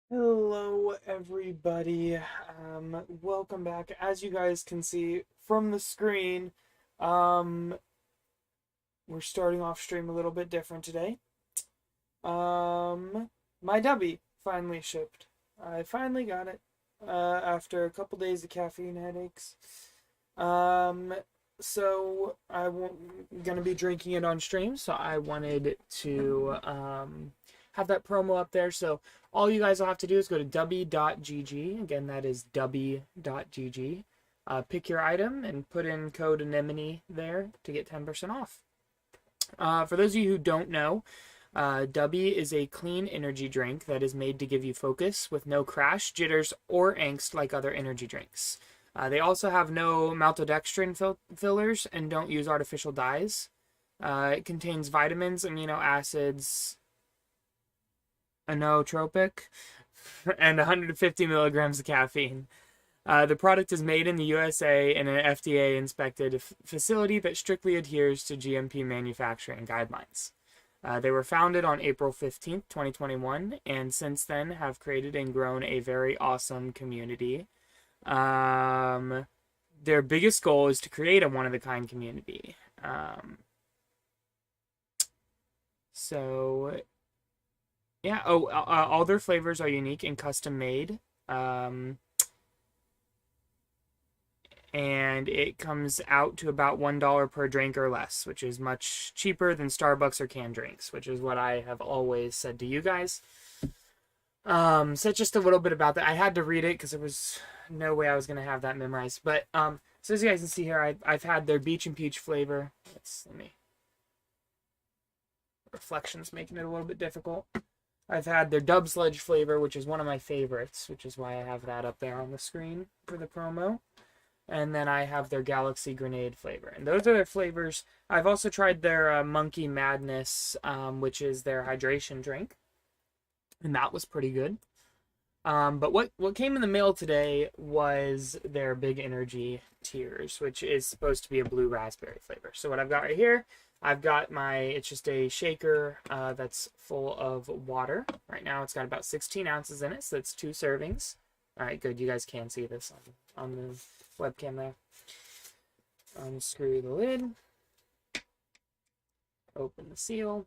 Hello, everybody. Welcome back. As you guys can see from the screen, um, we're starting off stream a little bit different today. My Dubby finally shipped. I finally got it, after a couple days of caffeine headaches. Um, so gonna be drinking it on stream, so I wanted to, have that promo up there. So all you guys will have to do is go to dubby.gg. Again, that is dubby.gg. Pick your item and put in code anemone there to get 10% off. For those of you who don't know, Dubby is a clean energy drink that is made to give you focus with no crash, jitters, or angst like other energy drinks. They also have no maltodextrin fillers and don't use artificial dyes. It contains vitamins, amino acids, anotropic, and 150 milligrams of caffeine. The product is made in the USA in an FDA inspected facility that strictly adheres to GMP manufacturing guidelines. They were founded on April 15th, 2021, and since then have created and grown a very awesome community. Their biggest goal is to create a one of a kind community. So yeah. All their flavors are unique and custom made. And it comes out to about $1 per drink or less, which is much cheaper than Starbucks or canned drinks, which is what I have always said to you guys. So just a little bit about that. I had to read it because there was no way I was gonna have that memorized. But so as you guys can see here, I've had their beach and peach flavor. Let me. Reflections making it a little bit difficult. I've had their Dub Sludge flavor, which is one of my favorites, which is why I have that up there on the screen for the promo. And then I have their Galaxy Grenade flavor. And those are their flavors. I've also tried their Monkey Madness, which is their hydration drink. And that was pretty good. But what came in the mail today was their Big Energy Tears, which is supposed to be a blue raspberry flavor. So what I've got right here, I've got it's just a shaker that's full of water. Right now it's got about 16 ounces in it, so that's 2 servings. All right, good. You guys can see this on the webcam there. Unscrew the lid. Open the seal.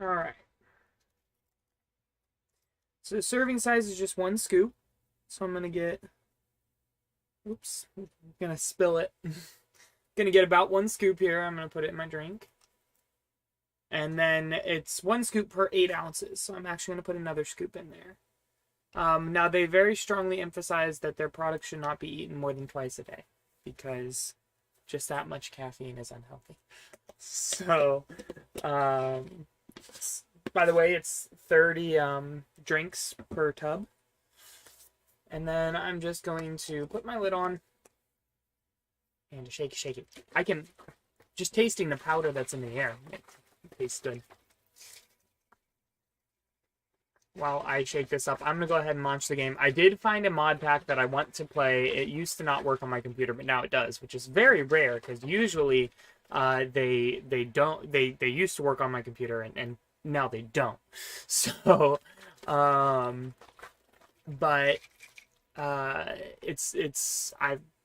All right. So the serving size is just 1 scoop. So I'm going to get, oops, I'm going to spill it. Going to get about 1 scoop here. I'm going to put it in my drink. And then it's 1 scoop per 8 ounces. So I'm actually going to put another scoop in there. Now, they very strongly emphasize that their products should not be eaten more than twice a day because just that much caffeine is unhealthy. So, by the way, it's 30 drinks per tub. And then I'm just going to put my lid on and shake it. I can, just tasting the powder that's in the air, it tastes good. While I shake this up, I'm going to go ahead and launch the game. I did find a mod pack that I want to play. It used to not work on my computer, but now it does, which is very rare because usually they used to work on my computer and now they don't. So, but I've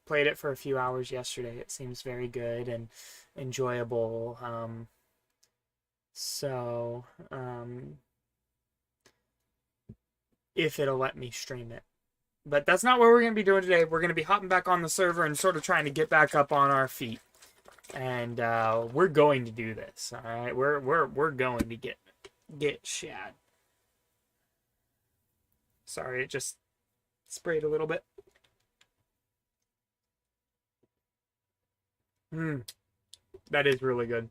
played it for a few hours yesterday. It seems very good and enjoyable. If it'll let me stream it. But that's not what we're going to be doing today. We're going to be hopping back on the server and sort of trying to get back up on our feet. And we're going to do this. All right, we're going to get shad. Sorry, it just sprayed a little bit. That is really good.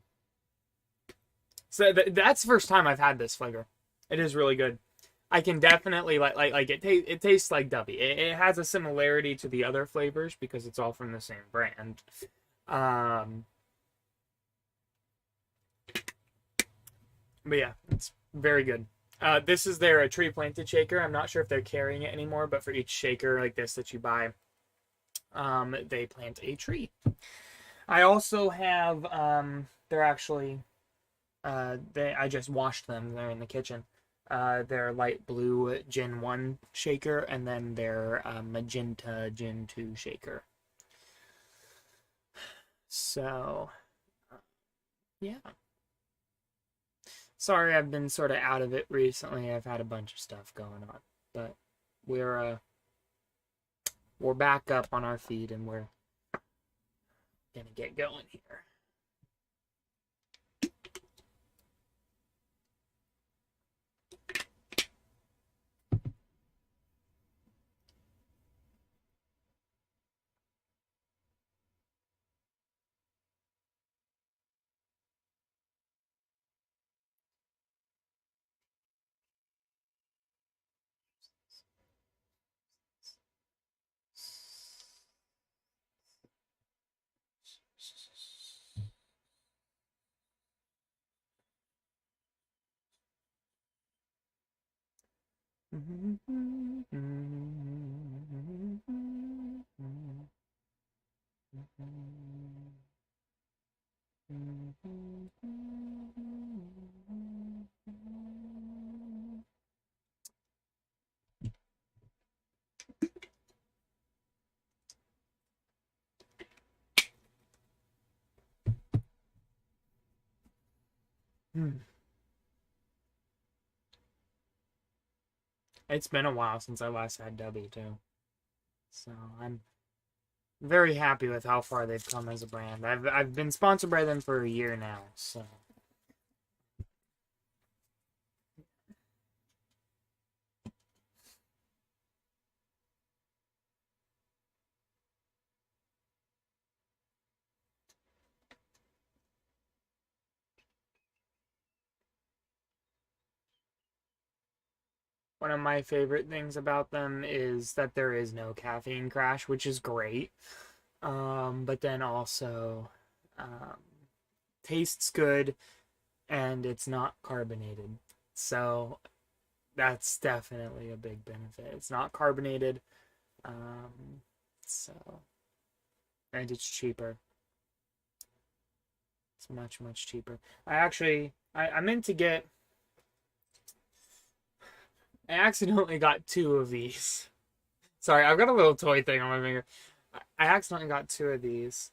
So that's the first time I've had this flavor. It is really good. I can definitely like it. It tastes like Dubby. It has a similarity to the other flavors because it's all from the same brand. But yeah, it's very good. This is their tree planted shaker. I'm not sure if they're carrying it anymore, but for each shaker like this that you buy, they plant a tree. I also have they're actually I just washed them. They're in the kitchen. Their light blue Gin 1 shaker and then their magenta Gin 2 shaker. So, yeah. Sorry, I've been sort of out of it recently. I've had a bunch of stuff going on, but we're back up on our feet and we're gonna get going here. It's been a while since I last had Dubby too, so I'm very happy with how far they've come as a brand. I've been sponsored by them for a year now, so. One of my favorite things about them is that there is no caffeine crash, which is great. But then also, um, tastes good and it's not carbonated. So that's definitely a big benefit. It's not carbonated, um, so and it's cheaper. It's much, much cheaper. I meant to get. I accidentally got two of these. Sorry, I've got a little toy thing on my finger. I accidentally got two of these.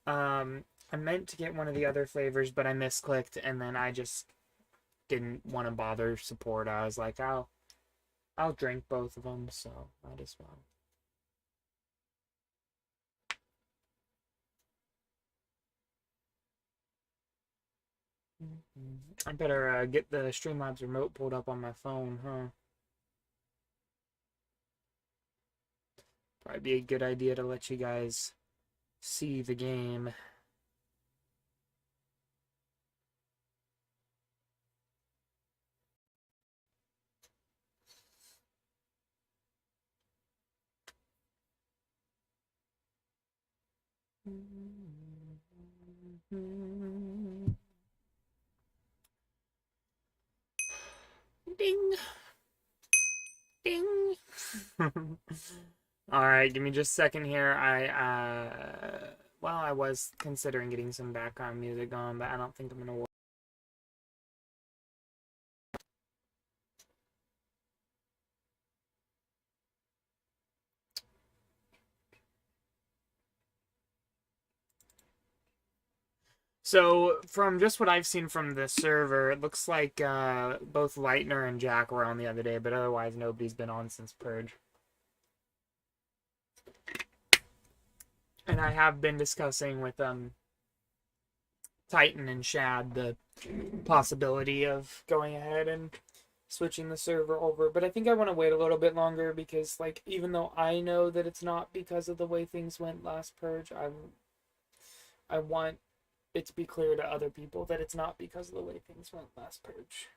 I meant to get one of the other flavors, but I misclicked, and then I just didn't want to bother support. I was like, I'll drink both of them, so might as well. I better get the Streamlabs remote pulled up on my phone, huh? Probably be a good idea to let you guys see the game. Ding. Ding. All right, give me just a second here. Well, I was considering getting some background music on, but I don't think I'm gonna work. So, from just what I've seen from the server, it looks like both Lightner and Jack were on the other day, but otherwise nobody's been on since Purge. And I have been discussing with Titan and Shad the possibility of going ahead and switching the server over, but I think I want to wait a little bit longer because, like, even though I know that it's not because of the way things went last Purge, I want it to be clear to other people that it's not because of the way things went last Purge.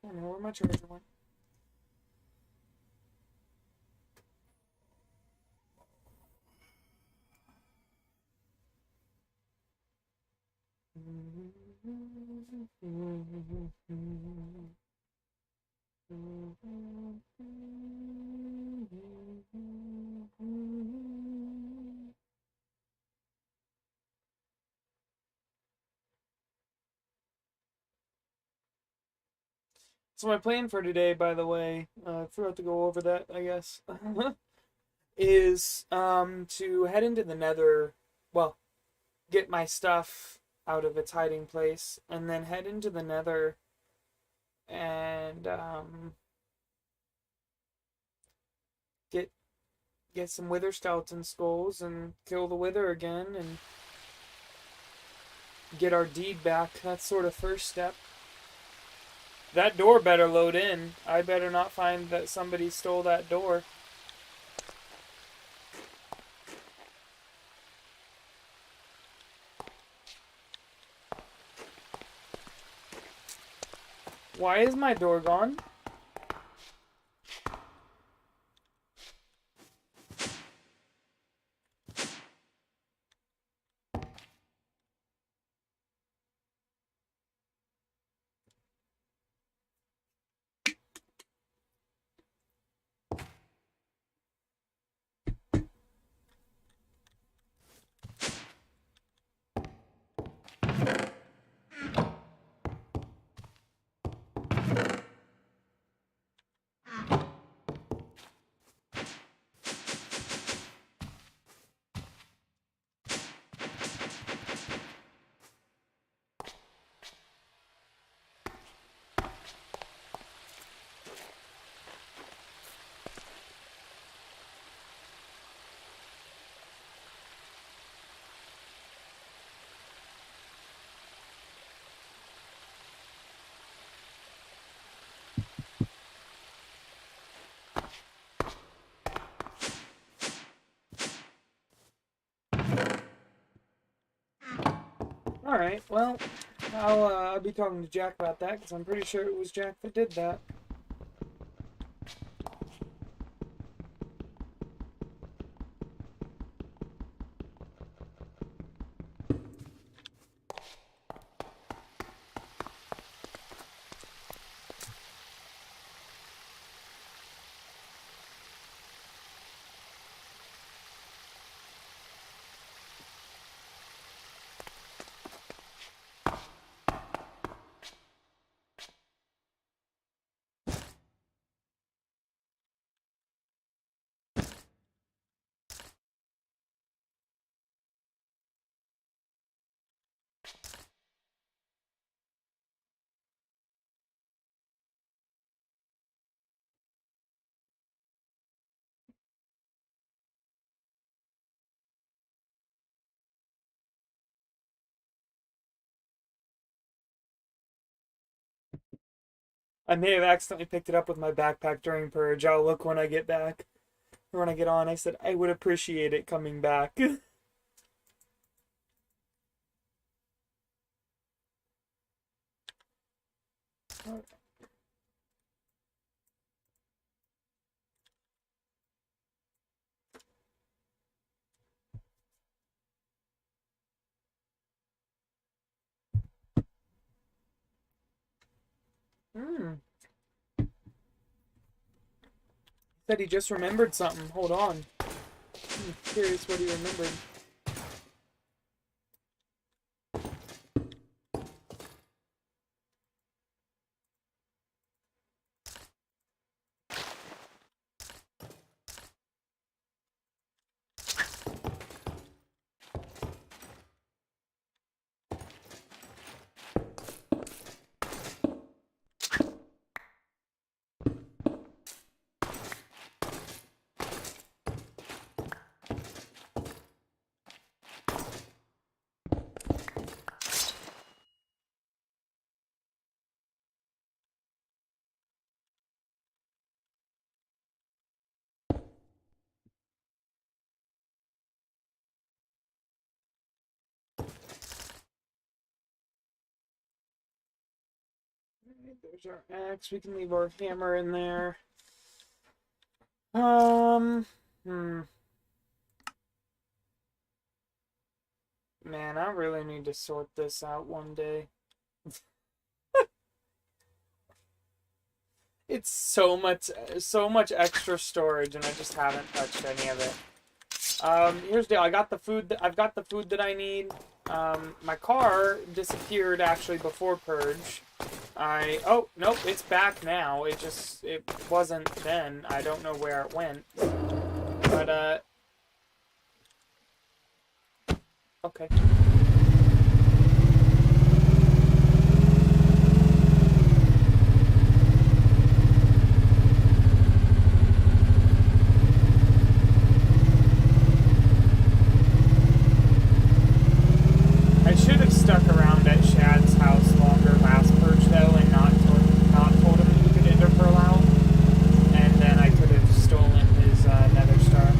I don't know where my charger went. So my plan for today, by the way, I forgot to go over that, I guess, is to head into the Nether. Well, get my stuff out of its hiding place, and then head into the Nether and get some Wither skeleton skulls and kill the Wither again and get our deed back. That's sort of first step. That door better load in. I better not find that somebody stole that door. Why is my door gone? Alright, well, I'll be talking to Jack about that, because I'm pretty sure it was Jack that did that. I may have accidentally picked it up with my backpack during purge. I'll look when I get back. Or when I get on, I said I would appreciate it coming back. Hmm. Said he just remembered something. Hold on. Curious what he remembered. There's our axe. We can leave our hammer in there. Hmm. Man, I really need to sort this out one day. It's so much extra storage, and I just haven't touched any of it. Here's the deal. I've got the food that I need. My car disappeared actually before Purge. Oh, nope, it's back now. It wasn't then. I don't know where it went. But, okay. I should have stuck around at Shad's house longer last Purge, though, and not told him he could ender pearl out. And then I could have stolen his, nether star.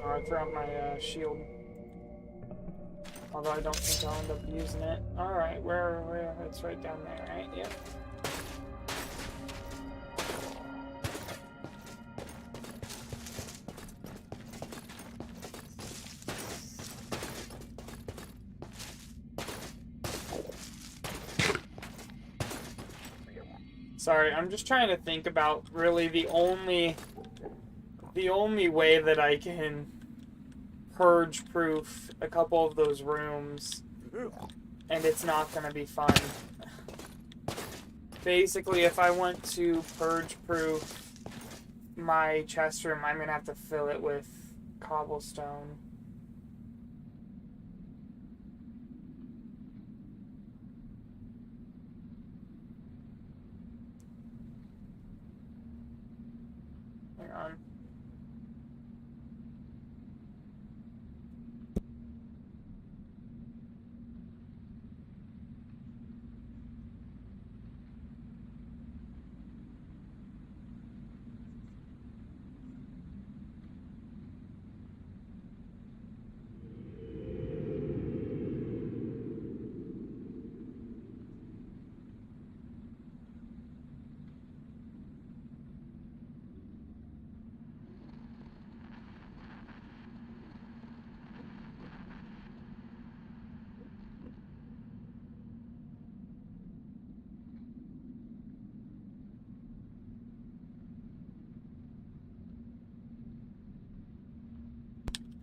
I threw my shield. Although I don't think I'll end up using it. Alright, where? It's right down there, right? Yep. Sorry, I'm just trying to think about really the only way that I can purge-proof a couple of those rooms, and it's not going to be fun. Basically, if I want to purge-proof my chest room, I'm going to have to fill it with cobblestone. Hang on.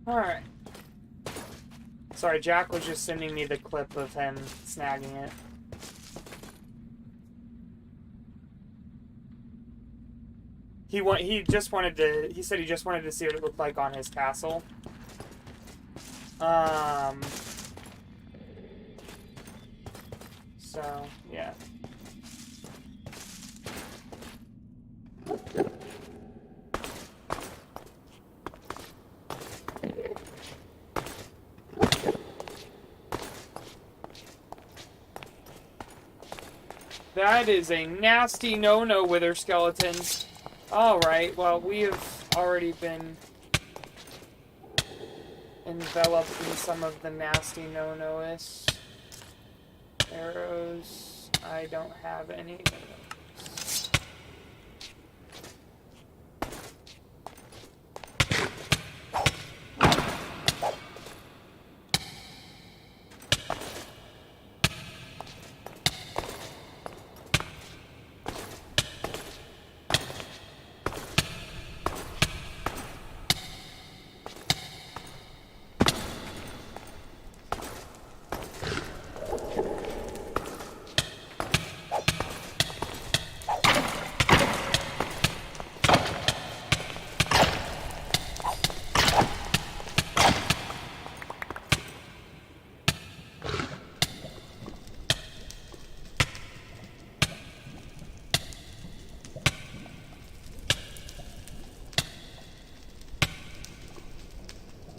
Alright. Sorry, Jack was just sending me the clip of him snagging it. He just wanted to, he said he just wanted to see what it looked like on his castle. So, yeah. That is a nasty no-no, Wither Skeleton. Alright, well, we have already been enveloped in some of the nasty no-no-ists. Arrows. I don't have any.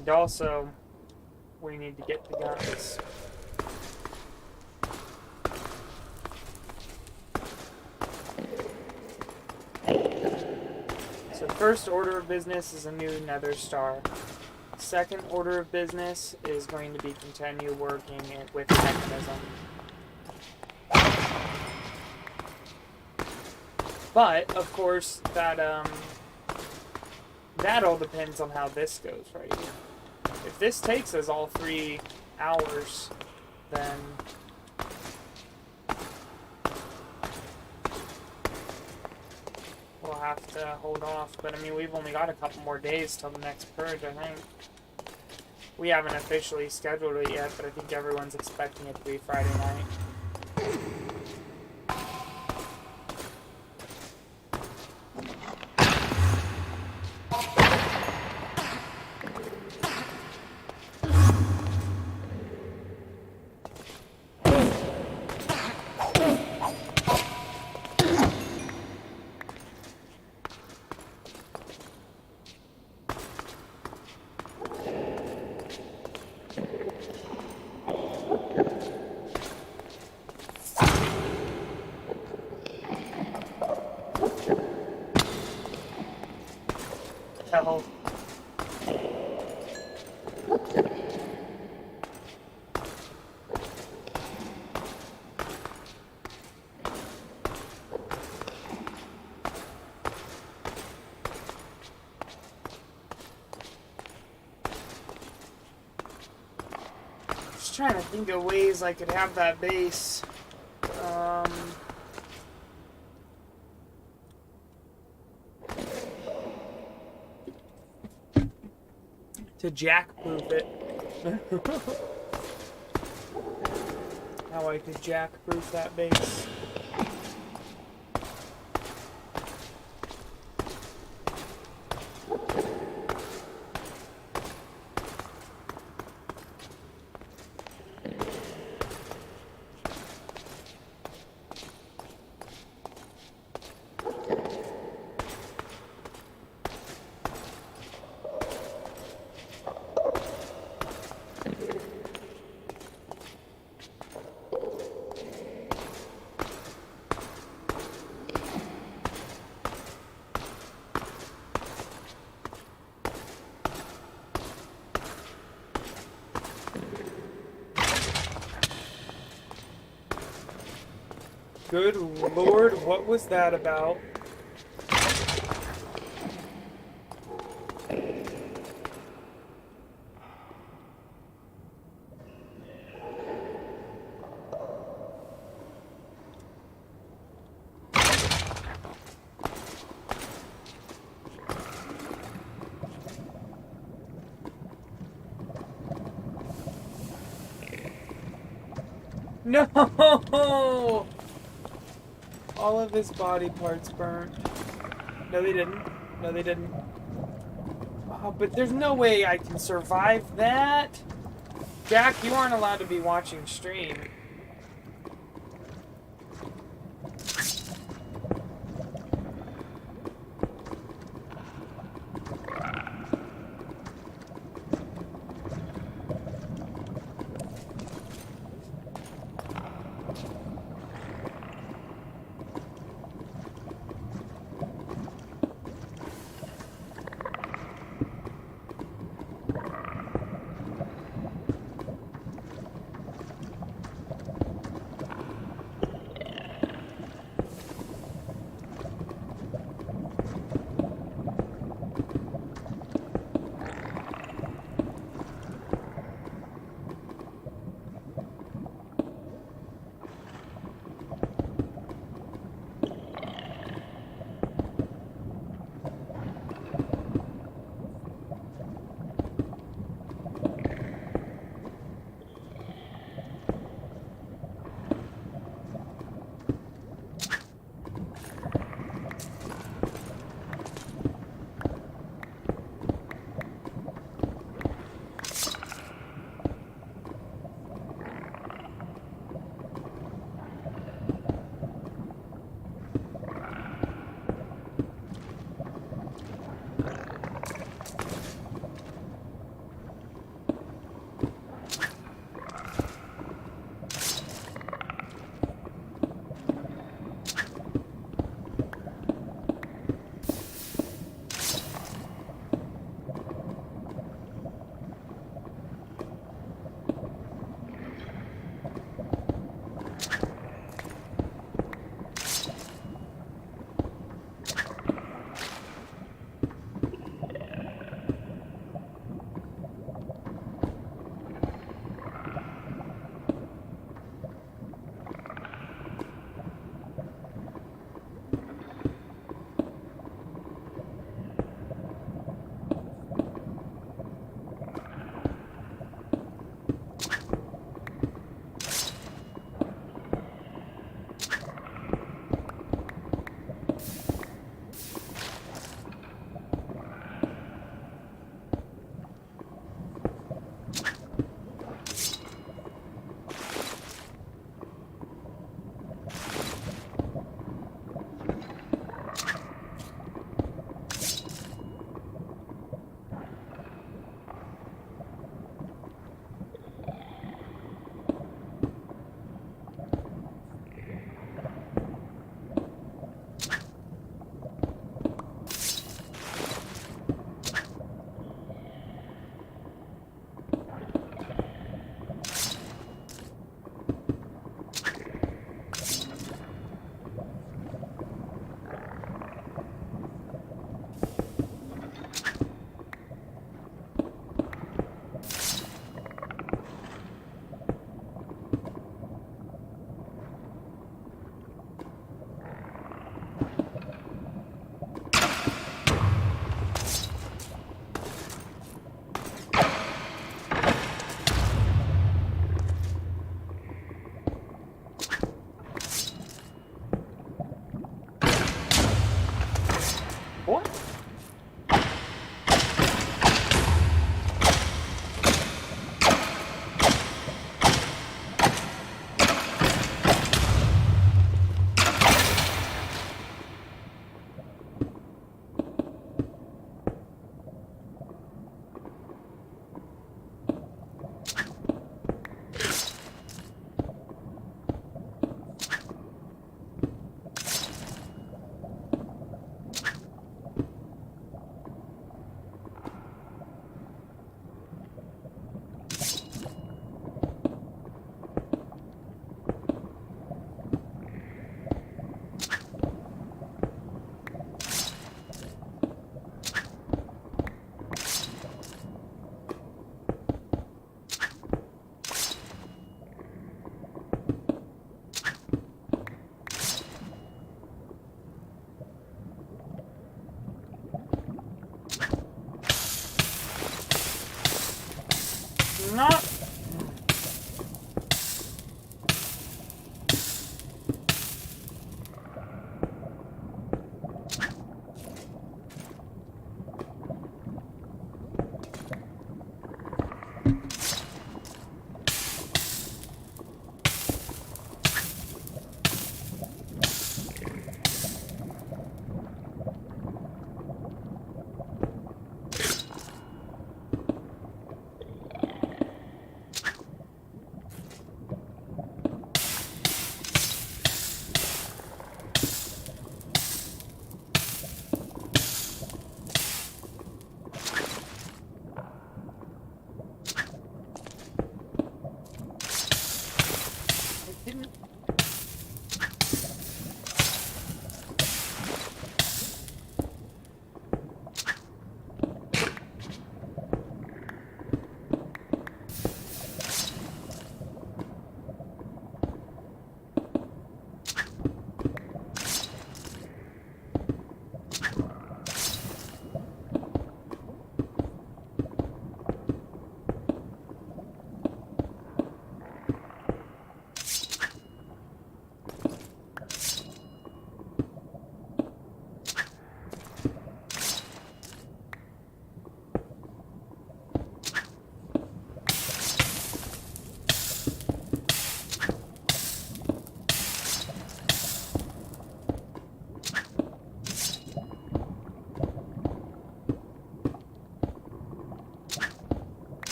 And also, we need to get the guns. So first order of business is a new Nether Star. Second order of business is going to be continue working with Mechanism. But, of course, that all depends on how this goes right here. If this takes us all 3 hours, then we'll have to hold off. But, I mean, we've only got a couple more days till the next purge, I think. We haven't officially scheduled it yet, but I think everyone's expecting it to be Friday night. Hell. Just trying to think of ways I could have that base. To jack-proof it. How I could jack-proof that base. Good Lord, what was that about? No! All of his body parts burnt. No, they didn't. No, they didn't. Oh, but there's no way I can survive that. Jack, you aren't allowed to be watching stream.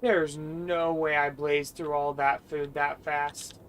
There's no way I blazed through all that food that fast.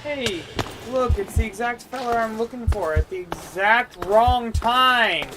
Hey, look, it's the exact fella I'm looking for at the exact wrong time.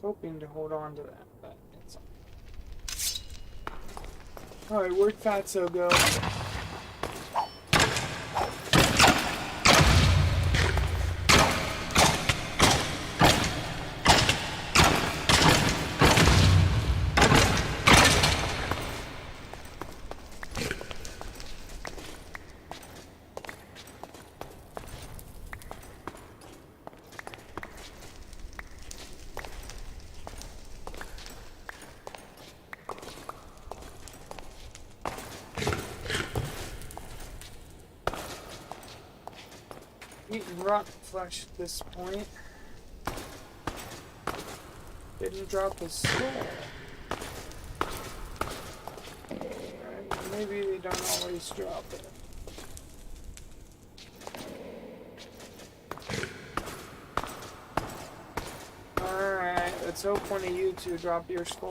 Hoping to hold on to that, but it's alright, where'd Fatso go? Eating rotten flesh at this point. Didn't drop his skull. Alright, maybe they don't always drop it. Alright, let's hope one of you two drop your skull.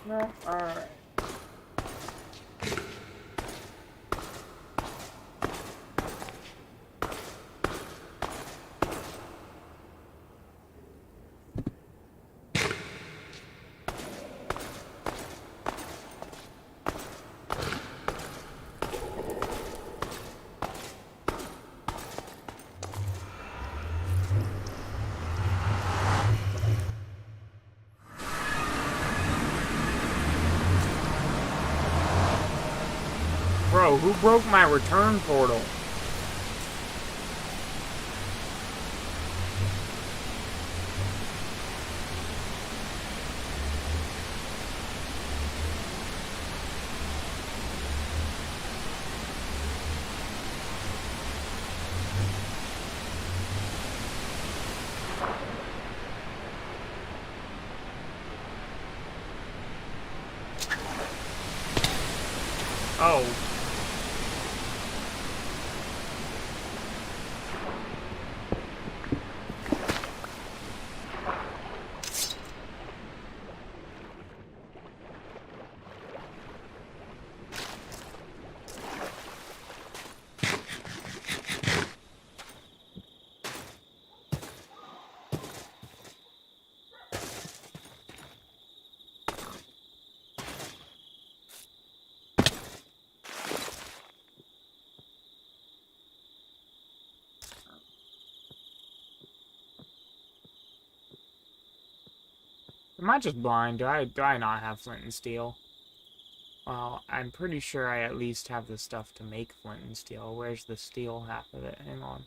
No? Alright. Bro, who broke my return portal? Oh. Am I just blind? Do I not have flint and steel? Well, I'm pretty sure I at least have the stuff to make flint and steel. Where's the steel half of it? Hang on.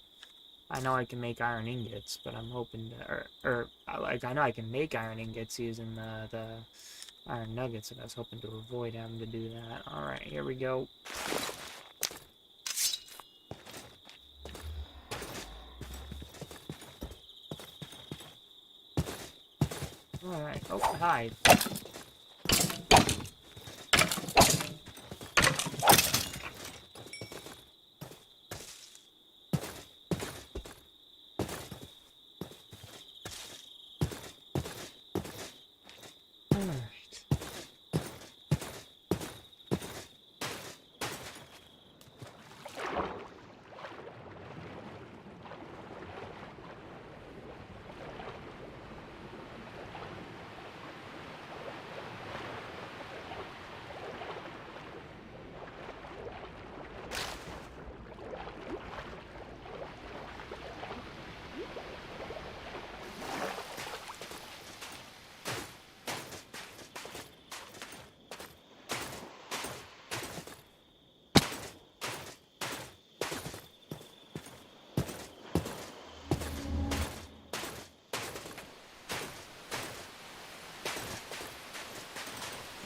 I know I can make iron ingots, but I'm hoping to, like, I know I can make iron ingots using the iron nuggets, and I was hoping to avoid having to do that. Alright, here we go. Alright, oh, hi. Alright.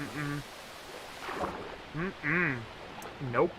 Mm-mm. Mm-mm. Nope.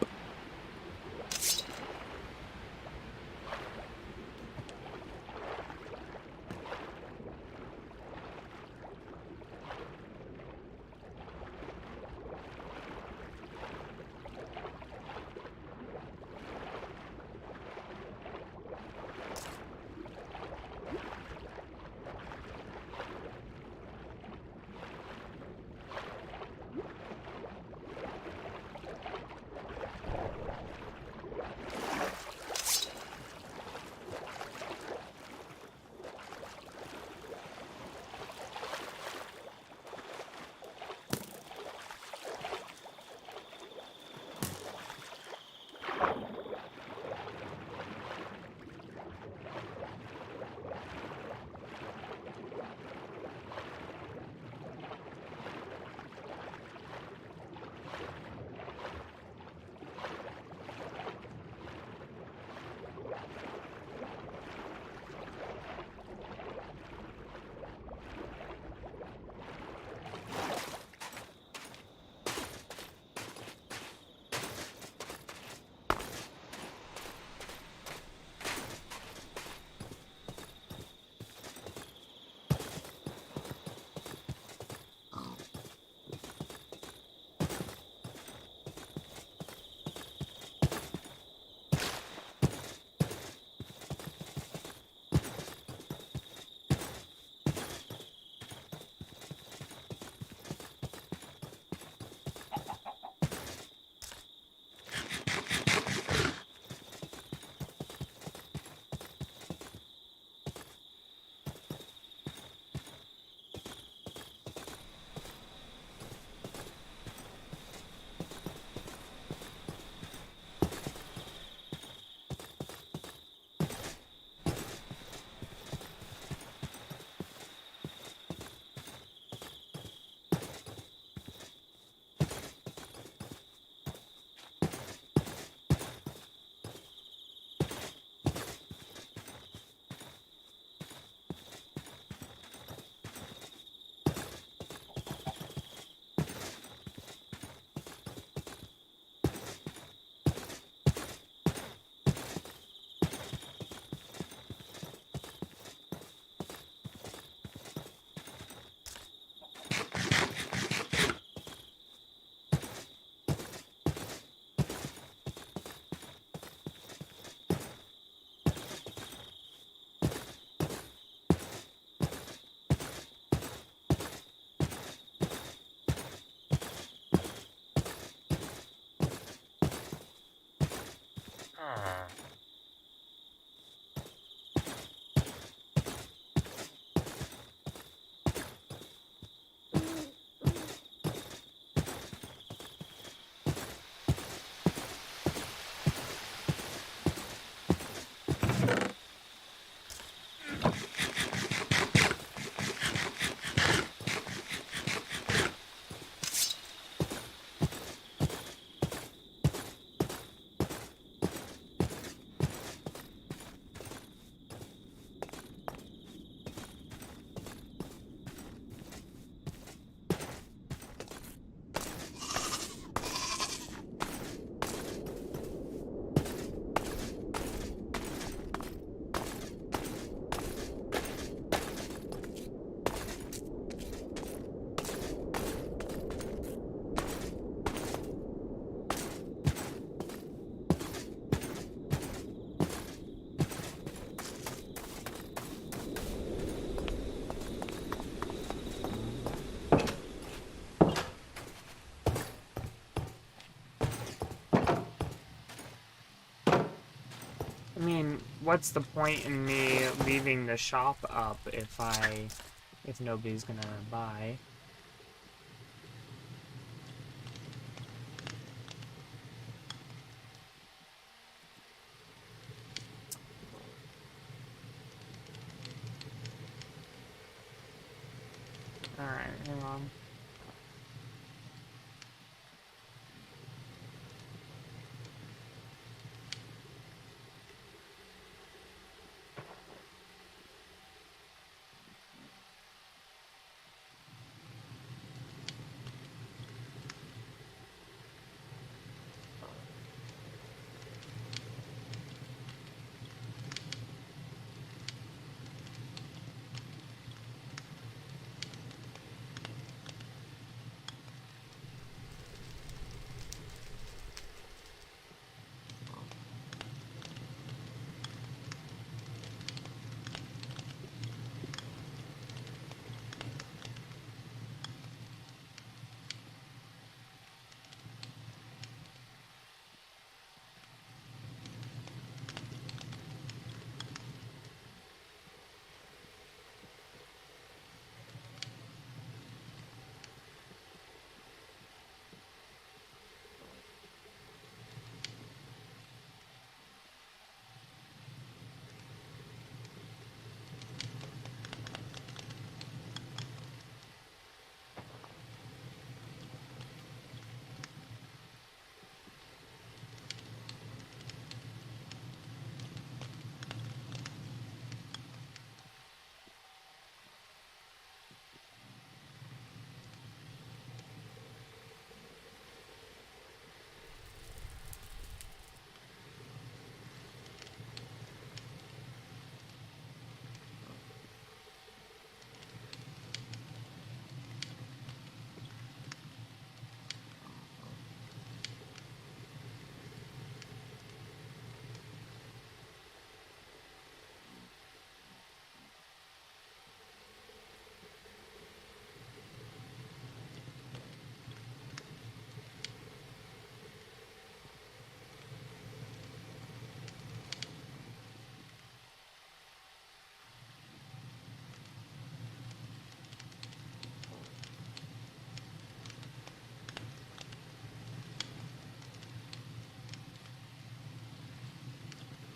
I mean, what's the point in me leaving the shop up if nobody's gonna buy? Alright, hang on.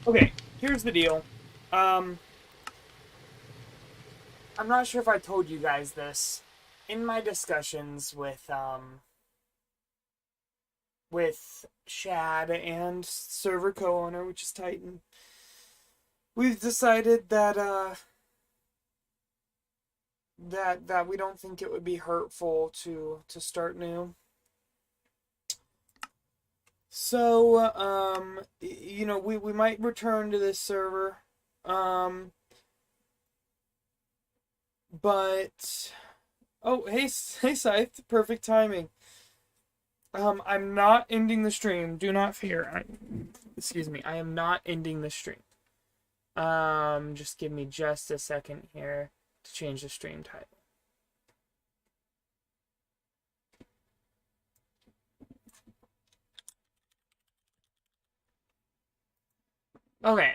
Okay, here's the deal. Um, I'm not sure if I told you guys this. In my discussions with Shad and server co-owner, which is Titan, we've decided that we don't think it would be hurtful to start new. So, we might return to this server. But oh, hey, Scythe, perfect timing. I'm not ending the stream. Do not fear. Excuse me. I am not ending the stream. Just give me just a second here to change the stream title. Okay.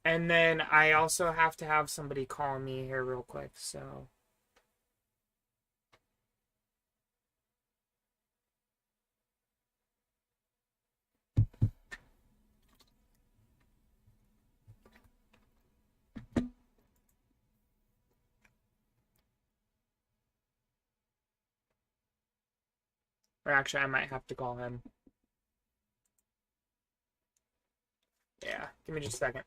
And then I also have to have somebody call me here real quick, so. Or actually, I might have to call him. Yeah, give me just a second.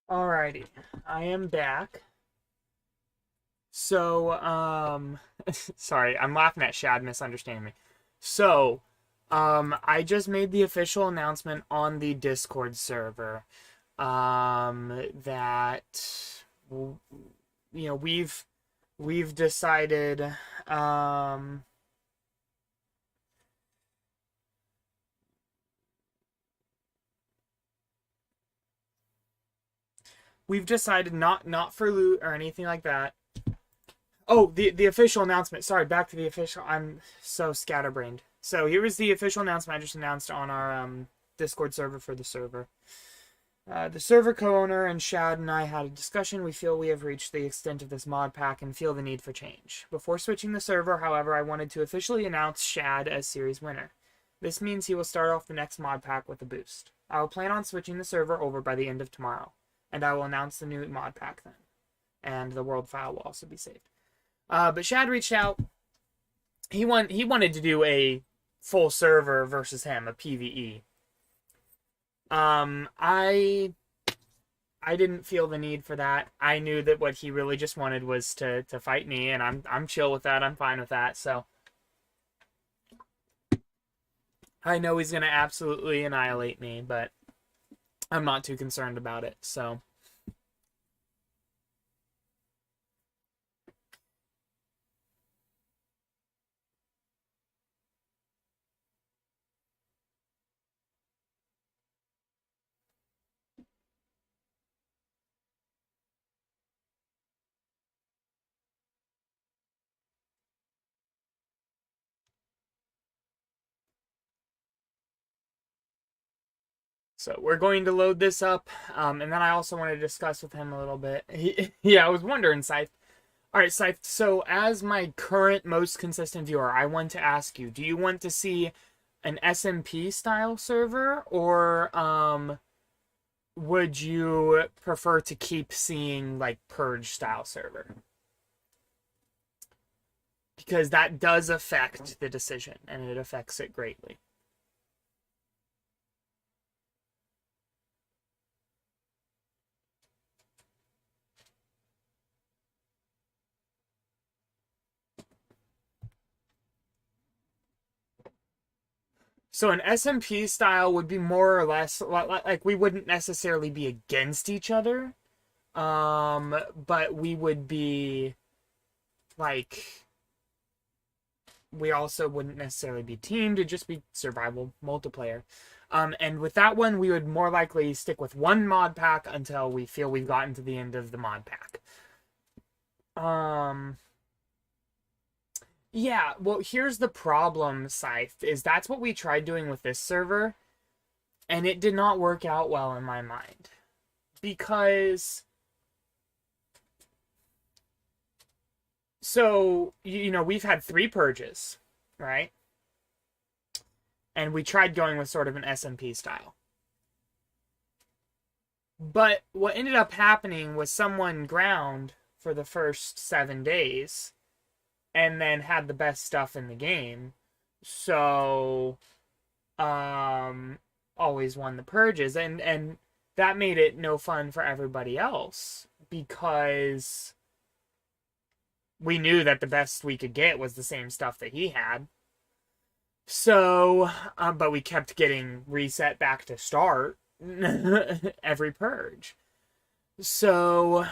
Alrighty, I am back. So, sorry, I'm laughing at Shad misunderstanding me. So, I just made the official announcement on the Discord server, that, we've decided, um, we've decided not for loot or anything like that. Oh, the official announcement. Sorry, back to the official. I'm so scatterbrained. So here is the official announcement I just announced on our Discord server for the server. The server co-owner and Shad and I had a discussion. We feel we have reached the extent of this mod pack and feel the need for change. Before switching the server, however, I wanted to officially announce Shad as series winner. This means he will start off the next mod pack with a boost. I will plan on switching the server over by the end of tomorrow, and I will announce the new mod pack then. And the world file will also be saved. But Shad reached out. He wanted to do a full server versus him, a PvE. I didn't feel the need for that. I knew that what he really just wanted was to fight me, and I'm chill with that. I'm fine with that. So I know he's gonna absolutely annihilate me, but I'm not too concerned about it. So we're going to load this up, and then I also want to discuss with him a little bit. Yeah, I was wondering, Scythe. All right, Scythe. So, as my current most consistent viewer, I want to ask you: do you want to see an SMP style server, or would you prefer to keep seeing like Purge style server? Because that does affect the decision, and it affects it greatly. So an SMP style would be more or less like we wouldn't necessarily be against each other, but we would be like we also wouldn't necessarily be teamed. It'd just be survival multiplayer. And with that one, we would more likely stick with one mod pack until we feel we've gotten to the end of the mod pack. Um, yeah, well, here's the problem, Scythe, is that's what we tried doing with this server, and it did not work out well in my mind. Because, so, we've had 3 purges, right? And we tried going with sort of an SMP style. But what ended up happening was someone ground for the first 7 days and then had the best stuff in the game. So, always won the purges, and that made it no fun for everybody else because we knew that the best we could get was the same stuff that he had. So, but we kept getting reset back to start every purge. So,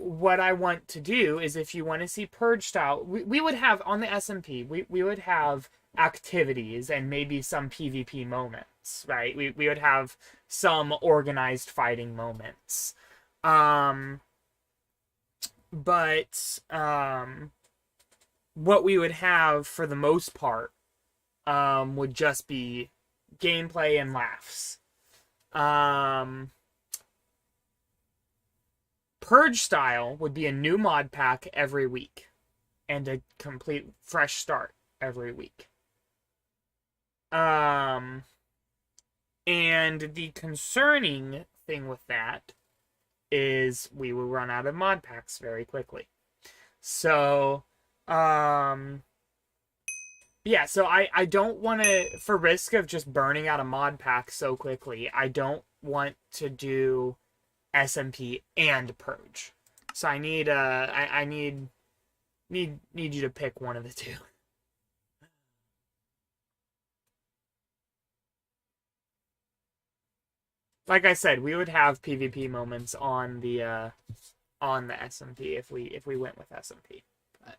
what I want to do is if you want to see purge style, we would have on the SMP, we would have activities and maybe some PvP moments, right? We would have some organized fighting moments. But what we would have for the most part would just be gameplay and laughs. Purge style would be a new mod pack every week and a complete fresh start every week. And the concerning thing with that is we will run out of mod packs very quickly. So, yeah, so I don't want to, for risk of just burning out a mod pack so quickly, I don't want to do SMP and Purge. So I need I need you to pick one of the two. Like I said, we would have PvP moments on the SMP if we went with SMP. But...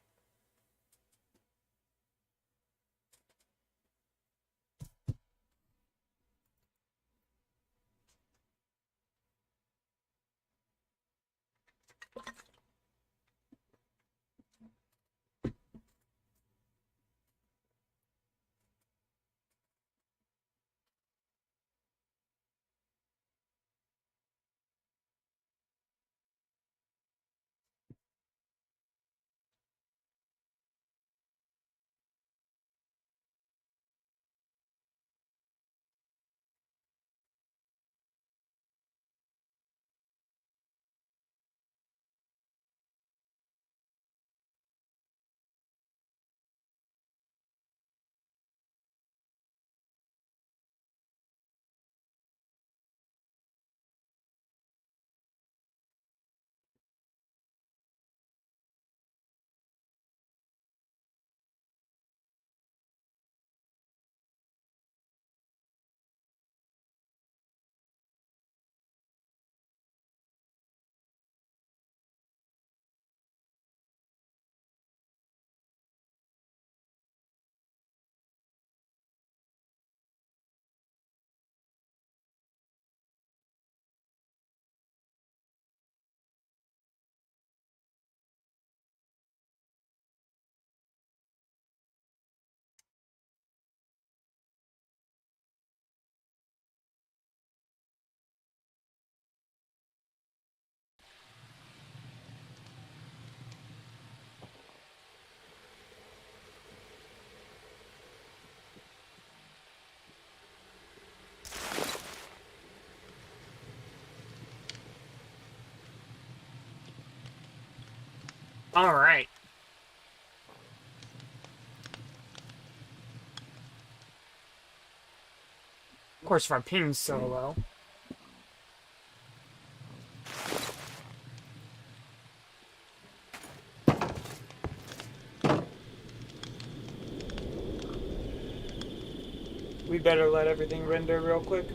All right. Of course, if our ping's so low. We better let everything render real quick.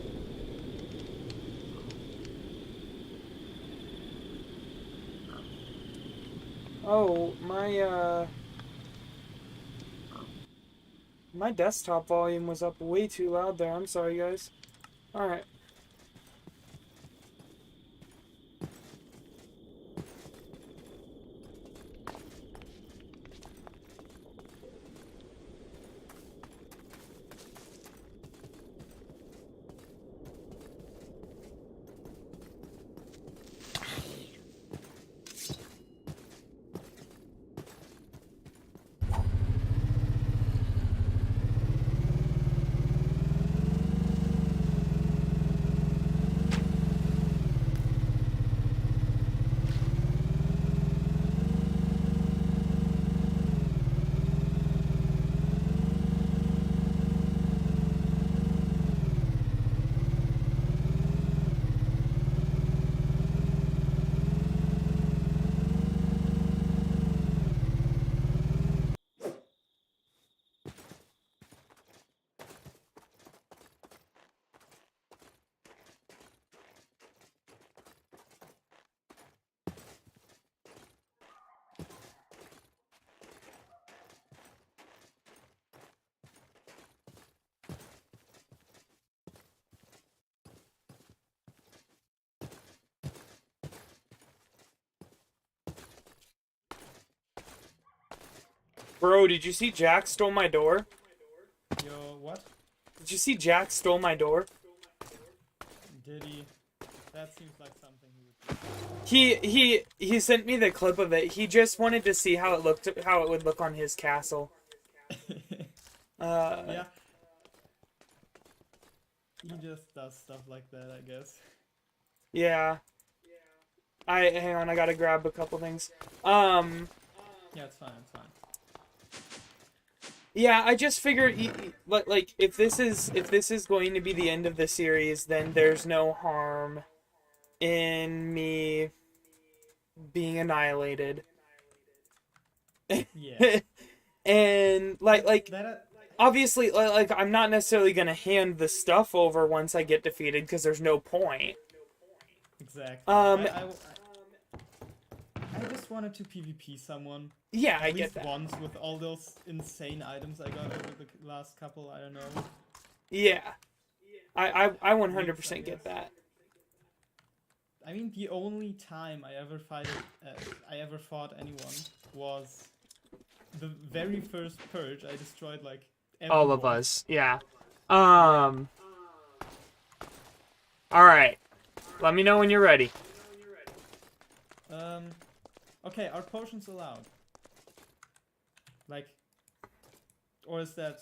Oh, my desktop volume was up way too loud there. I'm sorry, guys. Alright. Bro, did you see Jack stole my door? Yo, what? Did you see Jack stole my door? Did he? That seems like something he would He sent me the clip of it. He just wanted to see how it would look on his castle. do. Uh, Yeah. He just does stuff like that, I guess. yeah. Hang on, I gotta grab a couple things. Yeah, it's fine, it's fine. Yeah, I just figured, like, if this is going to be the end of the series, then there's no harm in me being annihilated. Yeah. And like That obviously, like I'm not necessarily gonna hand the stuff over once I get defeated because there's no point. exactly. Um, I just wanted to PvP someone yeah, I at get least that. once with all those insane items I got over the last couple, I don't know, Yeah, I weeks, I 100% get guess. that. I mean, the only time I ever fought anyone was the very first purge. I destroyed like All of everyone. us, yeah. All right. Let me know when you're ready. Okay, are potions allowed? Like, or is that?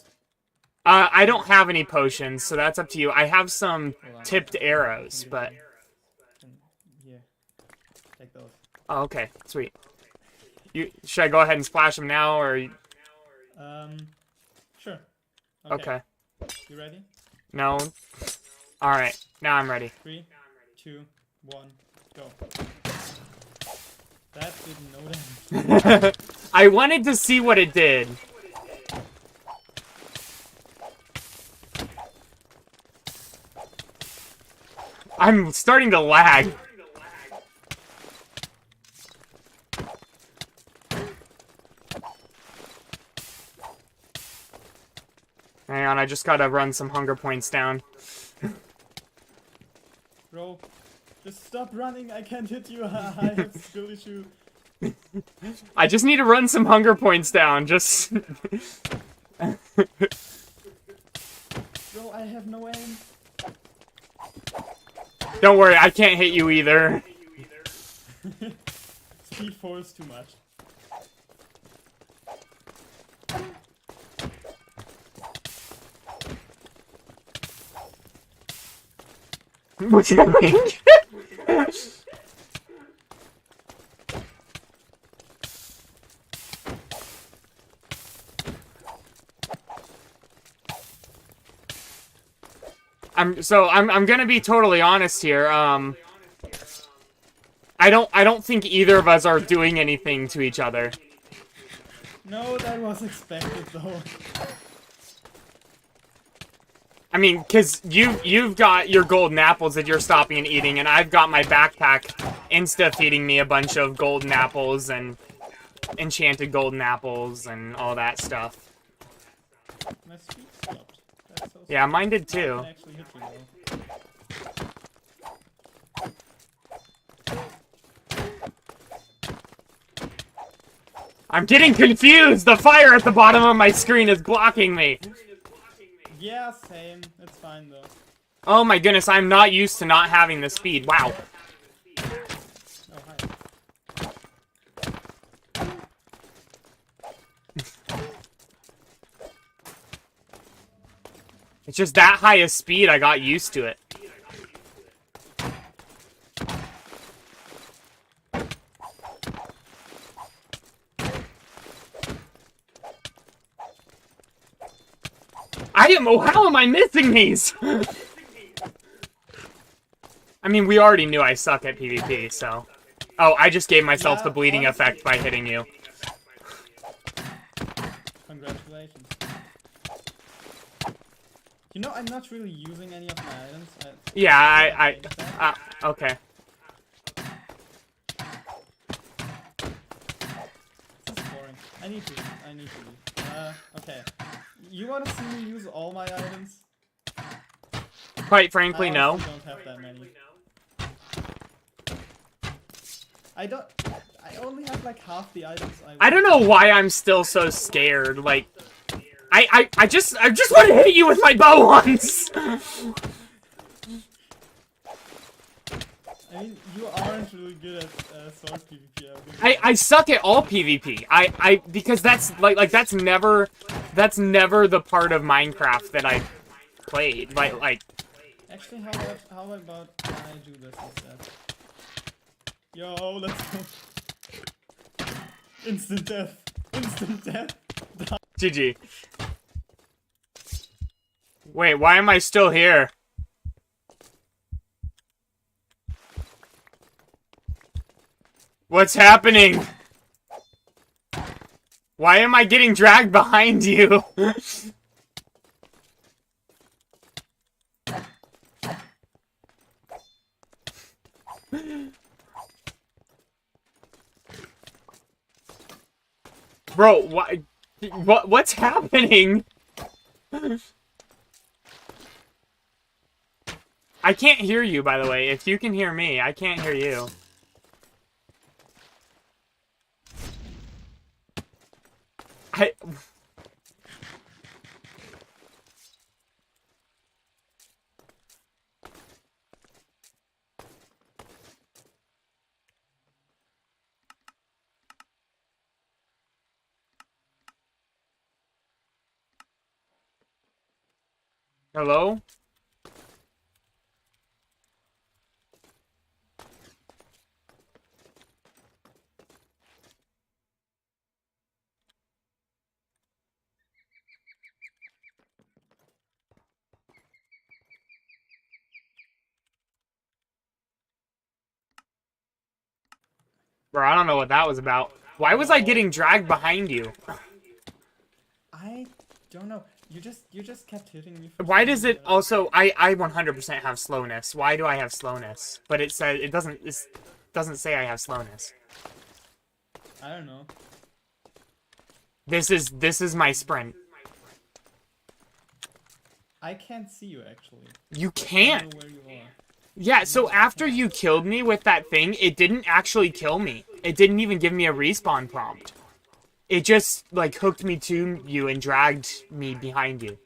I don't have any potions, so that's up to you. I have some Hold on, tipped arrows, but yeah, take those. oh, okay, sweet. Should I go ahead and splash them now, or Sure. okay? You ready? No. All right, now I'm ready. 3, 2, 1, go. That did no damage. I wanted to see what it did. I'm starting to lag. Hang on, I just gotta run some hunger points down. Bro, just stop running. I can't hit you. I have skill issue. I just need to run some hunger points down, just... Bro, I have no aim. Don't worry, I can't hit you either. Speed 4 is too much. What do you mean? I'm gonna be totally honest here. I don't think either of us are doing anything to each other. No, that was expected though. I mean, cause you've got your golden apples that you're stopping and eating, and I've got my backpack insta-feeding me a bunch of golden apples and enchanted golden apples and all that stuff. My speed stopped. That's so Yeah, mine did I too. can actually hit you though. I'm getting confused! The fire at the bottom of my screen is blocking me! Yeah, same. It's fine though. Oh my goodness, I'm not used to not having the speed. Wow. Oh, hi. It's just that high a speed, I got used to it. How am I missing these? I mean, we already knew I suck at PvP, so... Oh, I just gave myself Yeah, the bleeding honestly- effect by hitting you. Congratulations. You know, I'm not really using any of my items. Yeah, okay. This is boring. I need to leave. Okay. You wanna see me use all my items? Quite frankly, I no. honestly don't have that many. I only have like half the items I don't know why I'm still so scared, like... I just want to hit you with my bow once! I mean, you aren't really good at sword PvP. I suck at all PvP. Because that's that's never the part of Minecraft that I played. Like Actually, how about I do this instead? Yo, let's go. Instant death. Instant death. GG. Wait, why am I still here? What's happening? Why am I getting dragged behind you? Bro, what's happening? I can't hear you, by the way. If you can hear me, I can't hear you. I... Hello? Bro, I don't know what that was about. Why was I getting dragged behind you? I don't know. You just kept hitting me. For Why some does it reason. also... I 100% have slowness. Why do I have slowness? But it says... It doesn't say I have slowness. I don't know. This is my sprint. I can't see you actually. You I can't. don't know where you are. Yeah, so after you killed me with that thing, it didn't actually kill me. It didn't even give me a respawn prompt. It just, like, hooked me to you and dragged me behind you.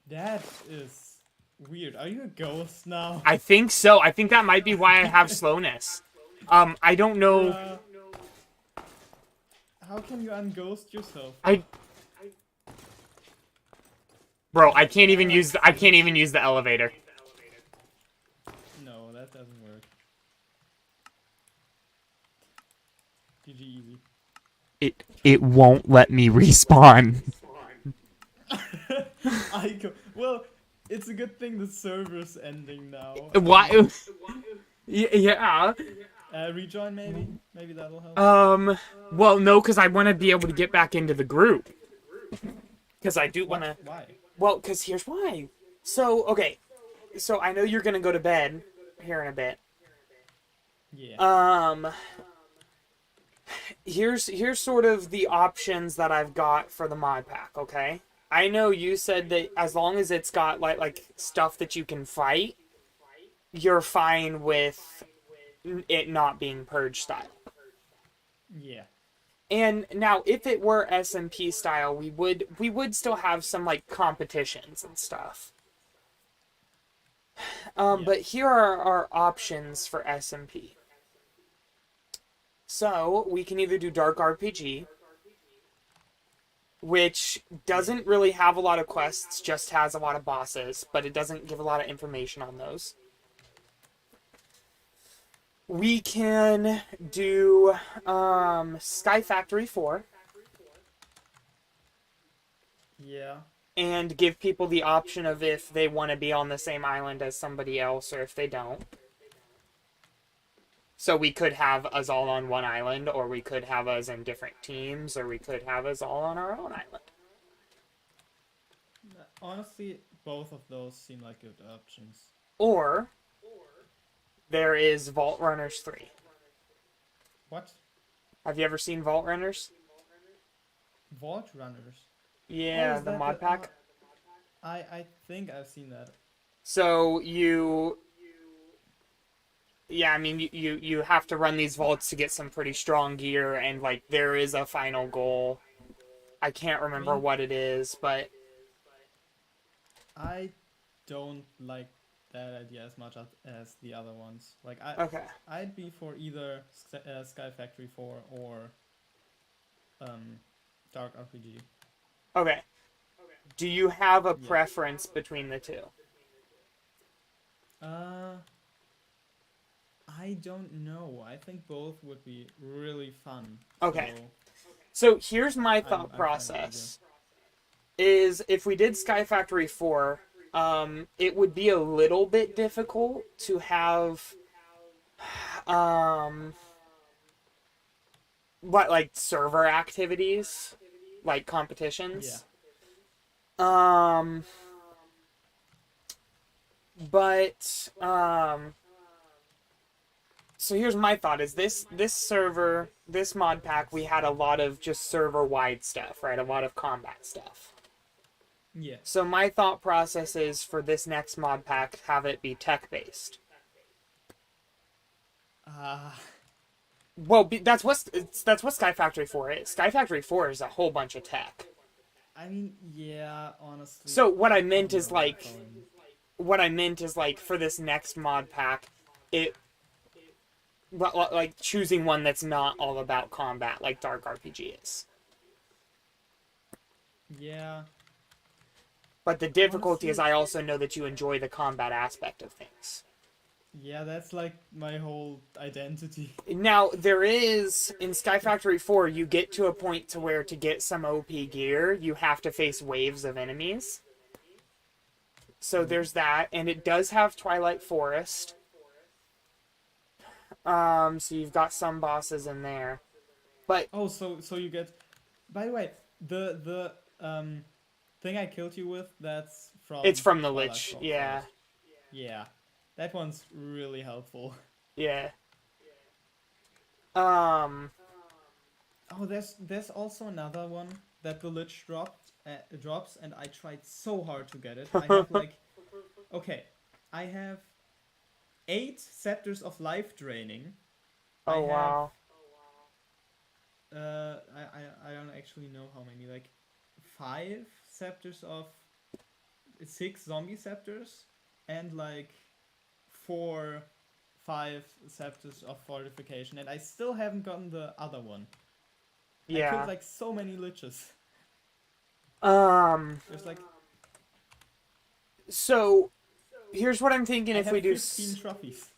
That is weird. Are you a ghost now? I think so. I think that might be why I have slowness. I don't know. How can you unghost yourself? Bro, I can't even use the elevator. No, that doesn't work. GG easy. It won't let me respawn. Well, it's a good thing the server's ending now. Why? Yeah. Rejoin maybe? Maybe that'll help. Well, no, because I want to be able to get back into the group. Because I do want to... Why? Well, because here's why. So, okay. So, I know you're going to go to bed here in a bit. Yeah. Here's sort of the options that I've got for the mod pack, okay? I know you said that as long as it's got, like stuff that you can fight, you're fine with it not being purge style. Yeah. And now, if it were SMP style, we would still have some like competitions and stuff. But here are our options for SMP. So we can either do Dark RPG, which doesn't really have a lot of quests, just has a lot of bosses, but it doesn't give a lot of information on those. We can do Sky Factory 4. Yeah. And give people the option of if they want to be on the same island as somebody else or if they don't. So we could have us all on one island, or we could have us in different teams, or we could have us all on our own island. Honestly, both of those seem like good options. Or there is Vault Runners 3. What? Have you ever seen Vault Runners? Vault Runners? Yeah, Oh, is the that mod pack. I think I've seen that. So yeah, I mean, you have to run these vaults to get some pretty strong gear, and, like, there is a final goal. I can't remember what it is, but... I don't like that idea as much as the other ones. Like, Okay. I'd be for either Sky Factory 4 or Dark RPG. Okay. Do you have a preference between the two? I don't know. I think both would be really fun. Okay. So here's my thought I'm fine with process. is if we did Sky Factory 4, it would be a little bit difficult to have, like server activities, like competitions. But so here's my thought: is this server, this mod pack, we had a lot of just server wide stuff, right? A lot of combat stuff. Yeah. So my thought process is for this next mod pack, have it be tech based. Well, that's what Sky Factory 4 is. Sky Factory 4 is a whole bunch of tech. I mean, yeah, honestly. So what I meant is I don't know like, if I'm- for this next mod pack, like choosing one that's not all about combat like Dark RPG is. Yeah. But the difficulty is Honestly- I also know that you enjoy the combat aspect of things. Yeah, that's like my whole identity. Now, there is, in Sky Factory 4, you get to a point to where to get some OP gear, you have to face waves of enemies. So there's that, and it does have Twilight Forest. So you've got some bosses in there. But, Oh, so you get. By the way, the thing I killed you with, that's from. it's from the Twilight Lich, Forest. yeah. Yeah, that one's really helpful. Yeah. Oh, there's also another one that the Lich drops, and I tried so hard to get it. I have like, okay, I have 8 Scepters of Life Draining. I Oh, have, wow. I don't actually know how many, like 5 Scepters of 6 Zombie Scepters, and like 4, 5 Scepters of Fortification, and I still haven't gotten the other one. I Yeah. killed like so many liches. There's like So, here's what I'm thinking I if have we do... 15 trophies.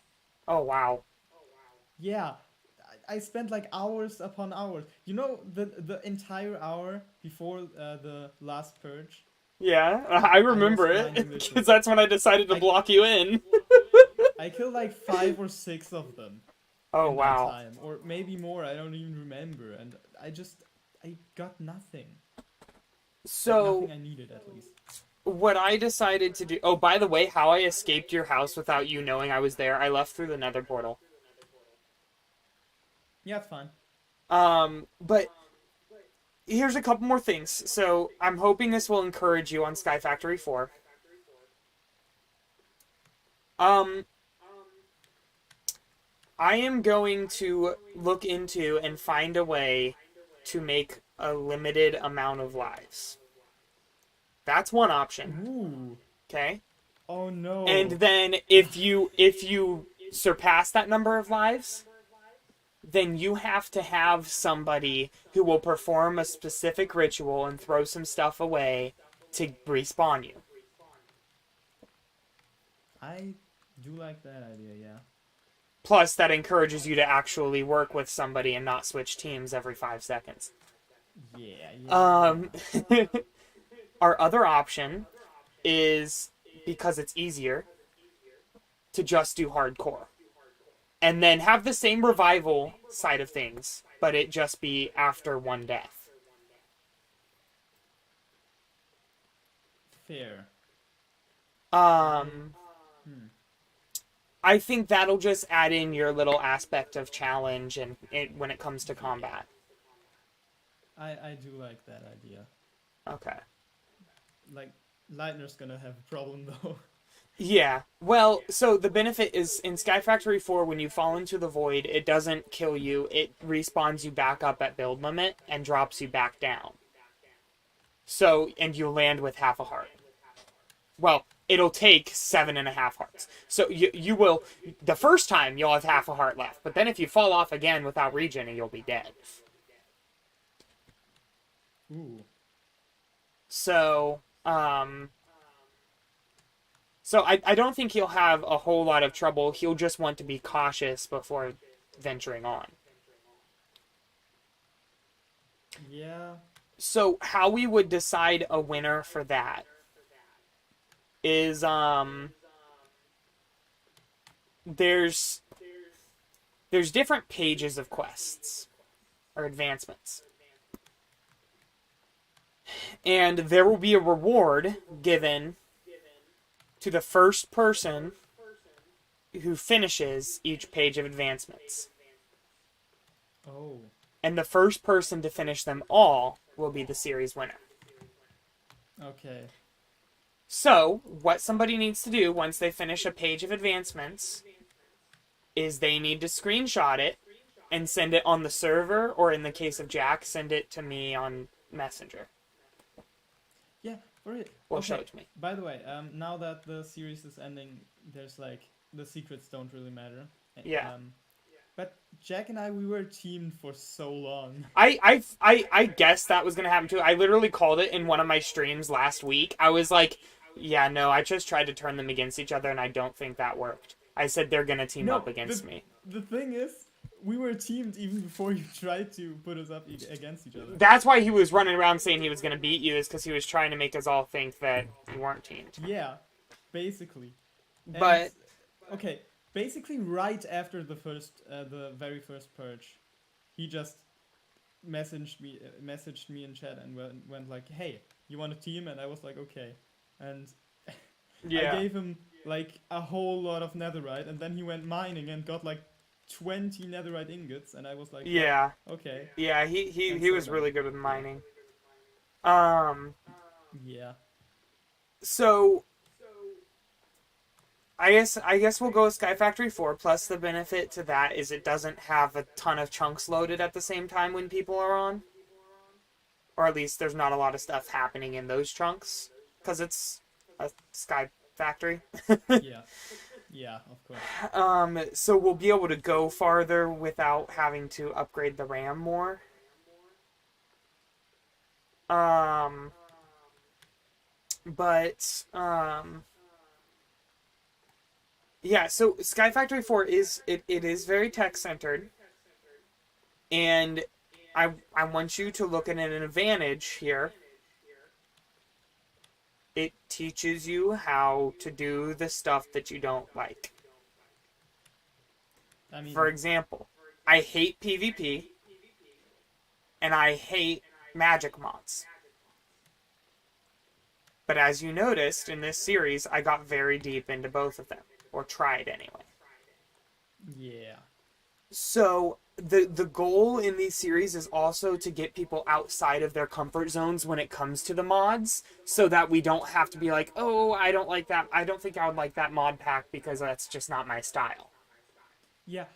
Oh, wow. Yeah, I spent like hours upon hours. You know, the entire hour before the last purge. Yeah, I remember was it, grinding this because that's when I decided to I- block you in. I killed like 5 or 6 of them. Oh, in that wow. time, or maybe more. I don't even remember, and I got nothing. So, Nothing I needed, at least. what I decided to do... Oh, by the way, how I escaped your house without you knowing I was there, I left through the nether portal. Yeah, it's fine. But here's a couple more things. So, I'm hoping this will encourage you on Sky Factory 4. I am going to look into and find a way to make a limited amount of lives. That's one option, Ooh. okay? Oh no. And then if you surpass that number of lives, then you have to have somebody who will perform a specific ritual and throw some stuff away to respawn you. I do like that idea, yeah. Plus, that encourages you to actually work with somebody and not switch teams every 5 seconds. Yeah. Our other option is, because it's easier, to just do hardcore. And then have the same revival side of things, but it just be after one death. Fair. I think that'll just add in your little aspect of challenge and when it comes to combat. I do like that idea. Okay. Like, Lightner's gonna have a problem though. Yeah. Well, so the benefit is in Sky Factory 4, when you fall into the void, it doesn't kill you. It respawns you back up at build limit and drops you back down. So, and you land with half a heart. Well, it'll take 7.5 hearts. So you will, the first time you'll have half a heart left, but then if you fall off again without regen, you'll be dead. Ooh. So, I don't think he'll have a whole lot of trouble. He'll just want to be cautious before venturing on. Yeah. So how we would decide a winner for that is there's different pages of quests or advancements. And there will be a reward given to the first person who finishes each page of advancements. Oh. And the first person to finish them all will be the series winner. Okay. So, what somebody needs to do once they finish a page of advancements is they need to screenshot it and send it on the server, or in the case of Jack, send it to me on Messenger. Yeah, for it. Or show it to me. By the way, now that the series is ending, there's like the secrets don't really matter. Yeah. But Jack and I, we were teamed for so long. I guessed that was gonna happen too. I literally called it in one of my streams last week. I was like, yeah, no, I just tried to turn them against each other, and I don't think that worked. I said they're gonna team up against me. The thing is, we were teamed even before you tried to put us up against each other. That's why he was running around saying he was gonna beat you, is because he was trying to make us all think that you weren't teamed. Yeah, basically. But okay, basically right after the very first purge, he just messaged me in chat and went like, "Hey, you want a team?" And I was like, "Okay." And yeah. I gave him like a whole lot of netherite, and then he went mining and got like 20 netherite ingots, and I was like, Yeah. okay. Yeah, he was really good with mining. Yeah. So I guess we'll go with Sky Factory 4, plus the benefit to that is it doesn't have a ton of chunks loaded at the same time when people are on. Or at least there's not a lot of stuff happening in those chunks, because it's a Sky Factory. Yeah. Yeah, of course. So we'll be able to go farther without having to upgrade the RAM more. Yeah, so Sky Factory 4 is very tech centered, and I want you to look at an advantage here. It teaches you how to do the stuff that you don't like. I mean, For example, I hate PvP, and I hate magic mods. But as you noticed in this series, I got very deep into both of them. Or tried anyway. yeah. So the goal in these series is also to get people outside of their comfort zones when it comes to the mods, so that we don't have to be like, oh, I don't like that. I don't think I would like that mod pack because that's just not my style. Yeah.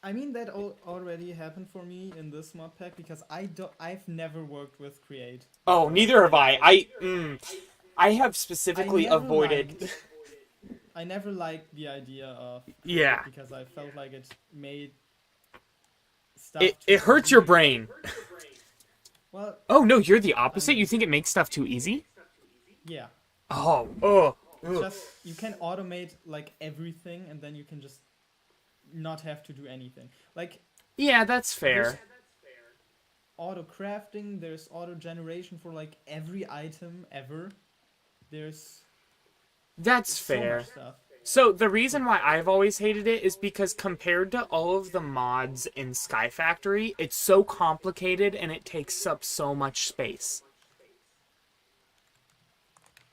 I mean, that already happened for me in this mod pack because I've never worked with Create. Oh, neither have I. I have specifically avoided. I never liked the idea of Create Yeah. because I felt like it made stuff. It hurts your brain. Well, Oh no, you're the opposite. You think it makes stuff too easy? yeah. Oh. Just you can automate like everything, and then you can just not have to do anything. Like Yeah, that's fair. auto crafting, there's auto generation for like every item ever. There's That's so fair. much stuff. So the reason why I've always hated it is because compared to all of the mods in Sky Factory, it's so complicated and it takes up so much space.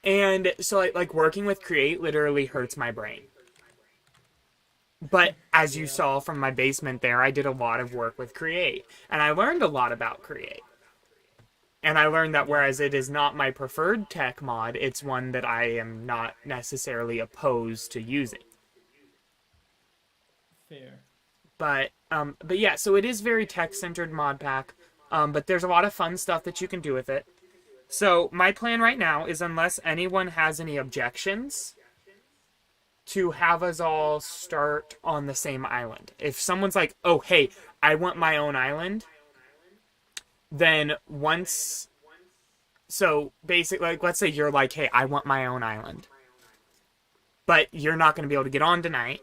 And so like working with Create literally hurts my brain. But as you saw from my basement there, I did a lot of work with Create, and I learned a lot about Create. And I learned that whereas it is not my preferred tech mod, it's one that I am not necessarily opposed to using. Fair. But yeah, so it is very tech-centered mod pack, but there's a lot of fun stuff that you can do with it. So my plan right now is, unless anyone has any objections, to have us all start on the same island. If someone's like, oh, hey, I want my own island, then once... So, basically, like, let's say you're like, hey, I want my own island. But you're not going to be able to get on tonight,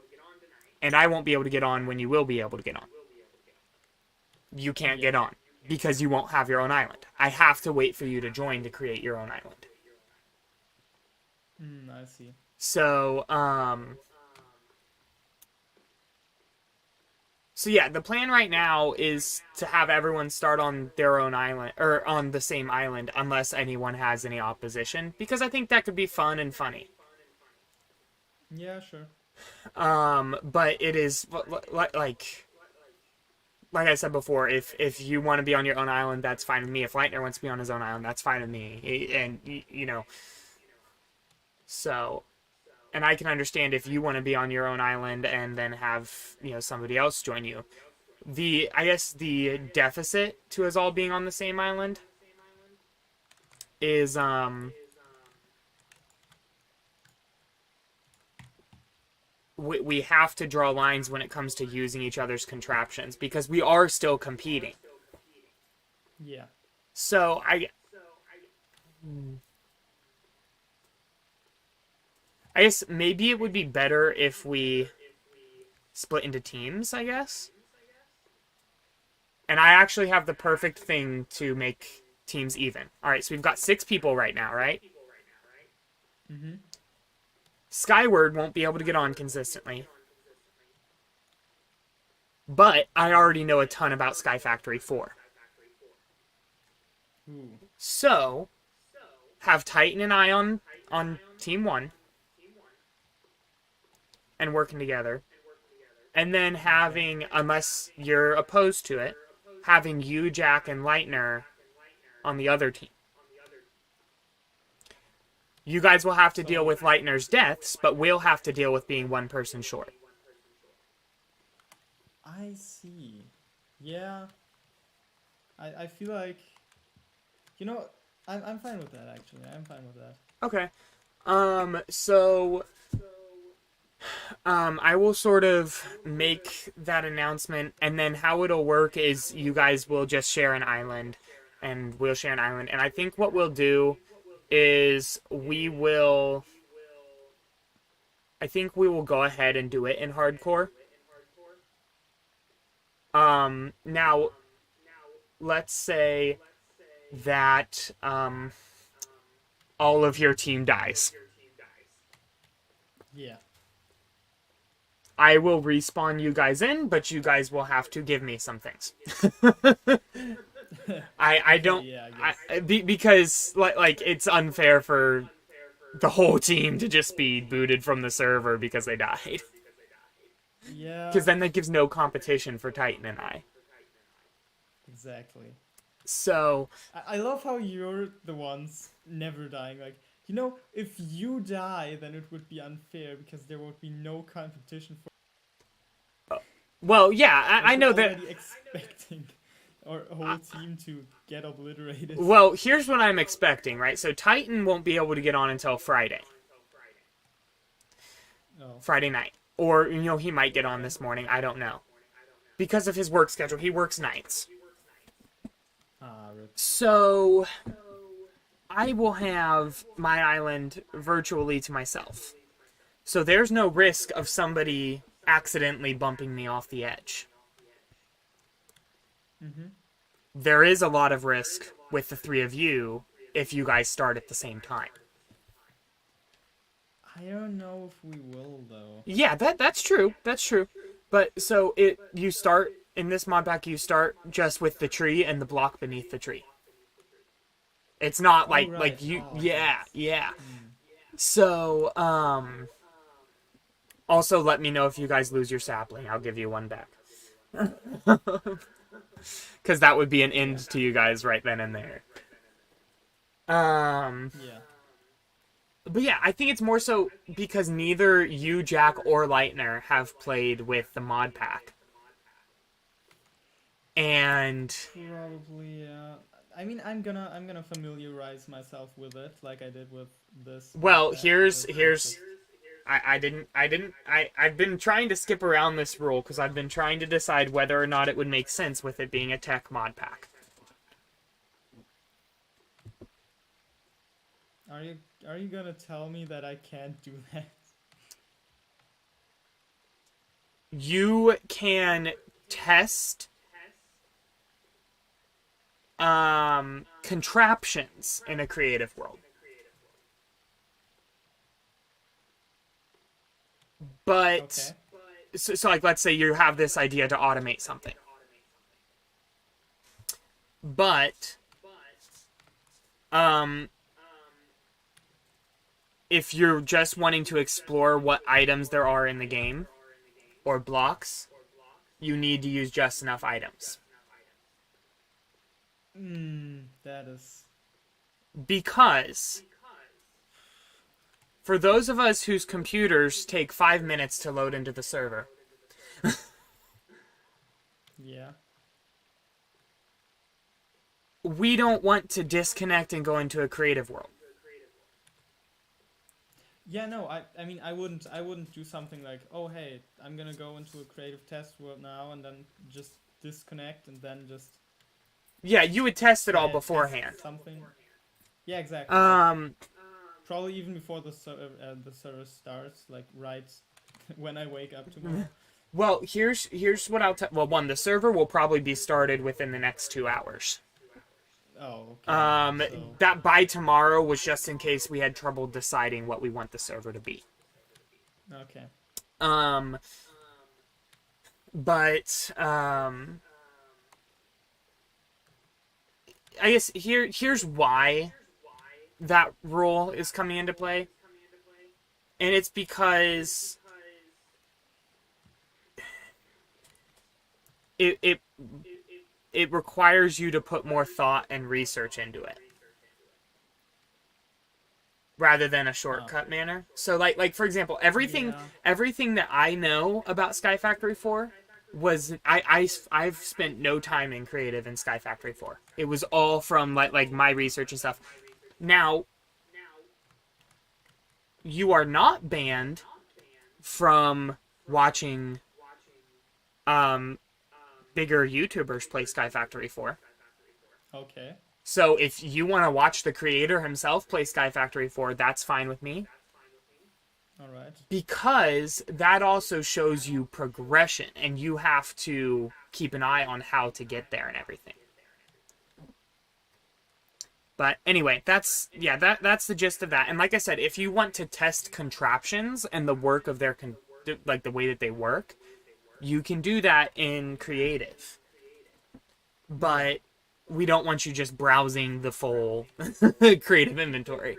and I won't be able to get on when you will be able to get on. You can't get on. because you won't have your own island. I have to wait for you to join to create your own island. I see. So, so yeah, the plan right now is to have everyone start on their own island, or on the same island, unless anyone has any opposition, because I think that could be fun and funny. Yeah, sure. But it is like I said before, if you want to be on your own island, that's fine with me. If Lightner wants to be on his own island, that's fine with me. And you know, so, and I can understand if you want to be on your own island and then have, you know, somebody else join you. I guess the deficit to us all being on the same island is we have to draw lines when it comes to using each other's contraptions, because we are still competing. Yeah. So I guess maybe it would be better if we split into teams, I guess. And I actually have the perfect thing to make teams even. All right, so we've got 6 people right now, right? Mm-hmm. Skyward won't be able to get on consistently. But I already know a ton about Sky Factory 4. Ooh. So, have Titan and I on Team 1. And working together. And then having, unless you're opposed to it, having you, Jack, and Lightner on the other team. You guys will have to deal with Lightner's deaths, but we'll have to deal with being one person short. I see. Yeah. I feel like, you know, I'm fine with that, actually. I'm fine with that. Okay. So I will sort of make that announcement, and then how it'll work is you guys will just share an island, and we'll share an island. And I think what we'll do is we will go ahead and do it in hardcore. Now, let's say that all of your team dies. Yeah. I will respawn you guys in, but you guys will have to give me some things. I don't, Yeah, I guess. because like it's unfair for the whole team to just be booted from the server because they died. Yeah. Because then that gives no competition for Titan and I. Exactly. So I love how you're the ones never dying. Like, you know, if you die, then it would be unfair because there would be no competition for. well, yeah, I Like, know you're that. already expecting our whole team to get obliterated. Well, here's what I'm expecting, right? So Titan won't be able to get on until Friday. Oh. Friday night. Or, you know, he might get on this morning. I don't know. Because of his work schedule. He works nights. Rip. So, I will have my island virtually to myself. So there's no risk of somebody accidentally bumping me off the edge. Mm-hmm. There is a lot of risk with the 3 of you if you guys start at the same time. I don't know if we will, though. Yeah, that's true. That's true. But so you start in this mod pack. You start just with the tree and the block beneath the tree. It's not like right. like you. Oh, Yeah, yes. yeah. So also let me know if you guys lose your sapling. I'll give you one back. Because that would be an end to you guys right then and there. Yeah. But yeah, I think it's more so because neither you, Jack, or Lightner have played with the mod pack. And Probably, yeah. I mean, I'm gonna familiarize myself with it, like I did with this. well, mod pack, here's because I've been trying to skip around this rule because I've been trying to decide whether or not it would make sense with it being a tech mod pack. Are you gonna tell me that I can't do that? You can test contraptions in a creative world. But Okay. so like let's say you have this idea to automate something. But if you're just wanting to explore what items there are in the game or blocks, you need to use just enough items. That is. Because for those of us whose computers take 5 minutes to load into the server, Yeah. we don't want to disconnect and go into a creative world. Yeah, no, I mean I wouldn't do something like, oh hey, I'm gonna go into a creative test world now and then just disconnect and then just Yeah, you would test it all test beforehand. something. Yeah, exactly. Probably even before the service starts, like right when I wake up tomorrow. Well, here's what I'll tell. Well, one, the server will probably be started within the next 2 hours. Oh, okay. So, That by tomorrow was just in case we had trouble deciding what we want the server to be. okay. But I guess here's why that rule is coming into play, and it's because it requires you to put more thought and research into it rather than a shortcut manner. So like for example, everything that I know about Sky Factory 4 was I've spent no time in creative in Sky Factory 4. It was all from like my research and stuff. Now, you are not banned from watching bigger YouTubers play Sky Factory 4. Okay. So if you want to watch the creator himself play Sky Factory 4, that's fine with me. All right. Because that also shows you progression, and you have to keep an eye on how to get there and everything. But anyway, that's the gist of that. And like I said, if you want to test contraptions and the work of their like the way that they work, you can do that in creative. But we don't want you just browsing the full creative inventory.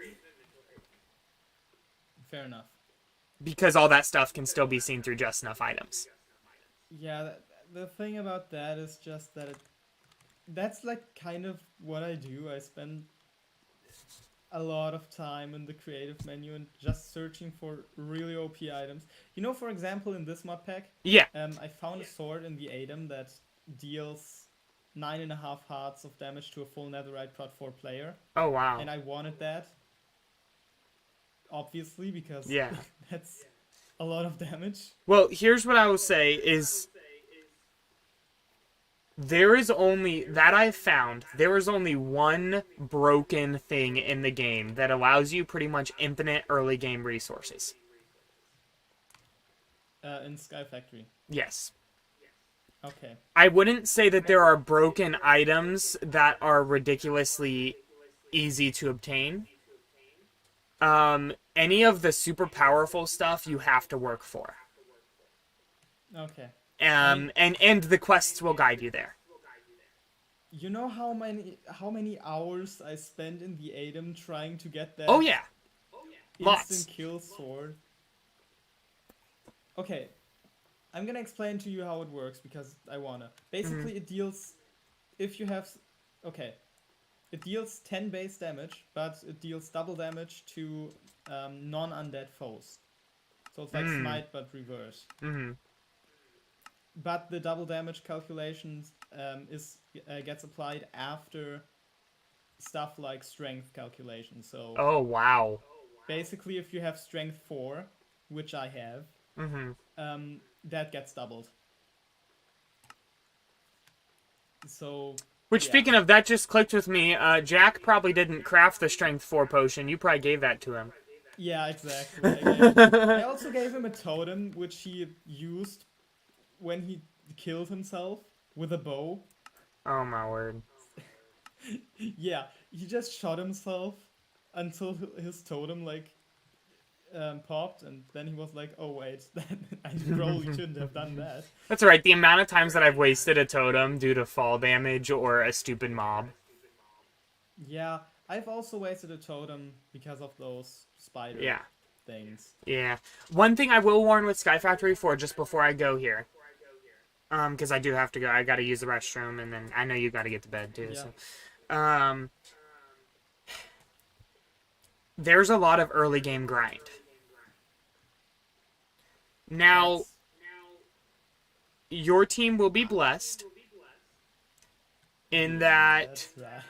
Fair enough. Because all that stuff can still be seen through just enough items. Yeah, the thing about that is just that that's like kind of what I do. I spend a lot of time in the creative menu and just searching for really OP items. You know, for example, in this mod pack, Yeah. I found a sword in the Adam that deals 9.5 hearts of damage to a full netherite prot 4 player. Oh, wow. And I wanted that. Obviously, because Yeah. that's a lot of damage. Well, here's what I will say is there is only one broken thing in the game that allows you pretty much infinite early game resources. In Sky Factory. Yes. Okay. I wouldn't say that there are broken items that are ridiculously easy to obtain. Any of the super powerful stuff you have to work for. Okay. And the quests will guide you there. You know how many hours I spent in the Adam trying to get that Oh yeah. Lots. instant kill sword? Okay. I'm gonna explain to you how it works because I wanna. Basically, it deals if you have okay. It deals 10 base damage, but it deals double damage to non-undead foes. So it's like smite but reverse. Mm-hmm. But the double damage calculations gets applied after stuff like strength calculations. So Oh wow. basically, if you have strength 4, which I have, that gets doubled. So. Which, speaking of, that just clicked with me. Jack probably didn't craft the Strength 4 potion. You probably gave that to him. Yeah, exactly. I also gave him a totem, which he used when he killed himself with a bow. Oh, my word. Yeah, he just shot himself until his totem like popped, and then he was like, "Oh wait, I probably shouldn't have done that." That's right. The amount of times that I've wasted a totem due to fall damage or a stupid mob. Yeah, I've also wasted a totem because of those spider Yeah. things. Yeah. One thing I will warn with Sky Factory 4 just before I go here. Because I do have to go. I got to use the restroom, and then I know you got to get to bed too. Yeah. So, there's a lot of early game grind. Now, That's- your team will be blessed in that That's right.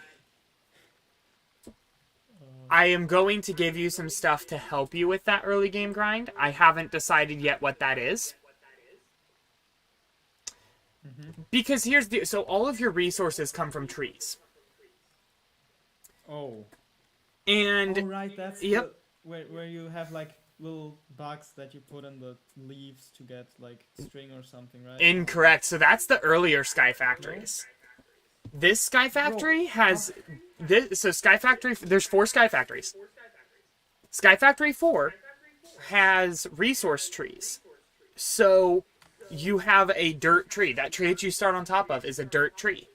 I am going to give you some stuff to help you with that early game grind. I haven't decided yet what that is. Because here's the so all of your resources come from trees. Oh. And Oh right, that's Yep. where you have like little bugs that you put on the leaves to get like string or something, right? incorrect. So that's the earlier Sky Factories. This Sky Factory has this. So Sky Factory, there's 4 Sky Factories. Sky Factory 4 has resource trees. So you have a dirt tree. That tree that you start on top of is a dirt tree.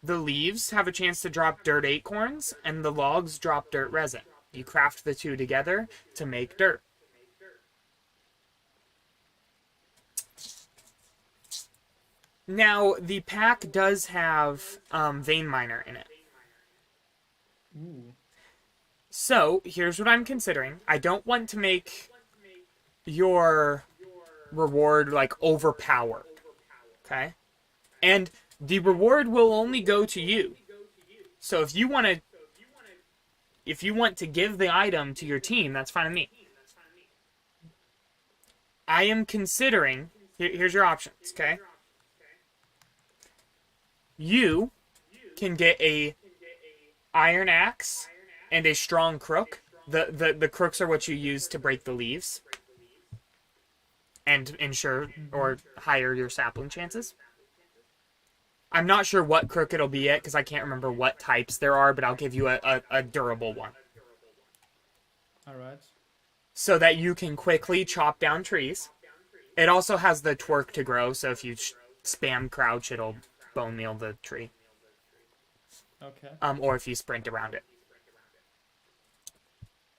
The leaves have a chance to drop dirt acorns, and the logs drop dirt resin. You craft the two together to make dirt. Now, the pack does have Vein Miner in it. Ooh. So, here's what I'm considering. I don't want to make your reward, like, overpowered. Okay? And the reward will only go to you. So, if you want to give the item to your team, that's fine with me. I am considering... Here's your options, okay? You can get a iron axe and a strong crook. The crooks are what you use to break the leaves and ensure or higher your sapling chances. I'm not sure what crook it'll be yet because I can't remember what types there are, but I'll give you a durable one. Alright. So that you can quickly chop down trees. It also has the twerk to grow, so if you spam crouch, it'll bone meal the tree. Okay. Or if you sprint around it.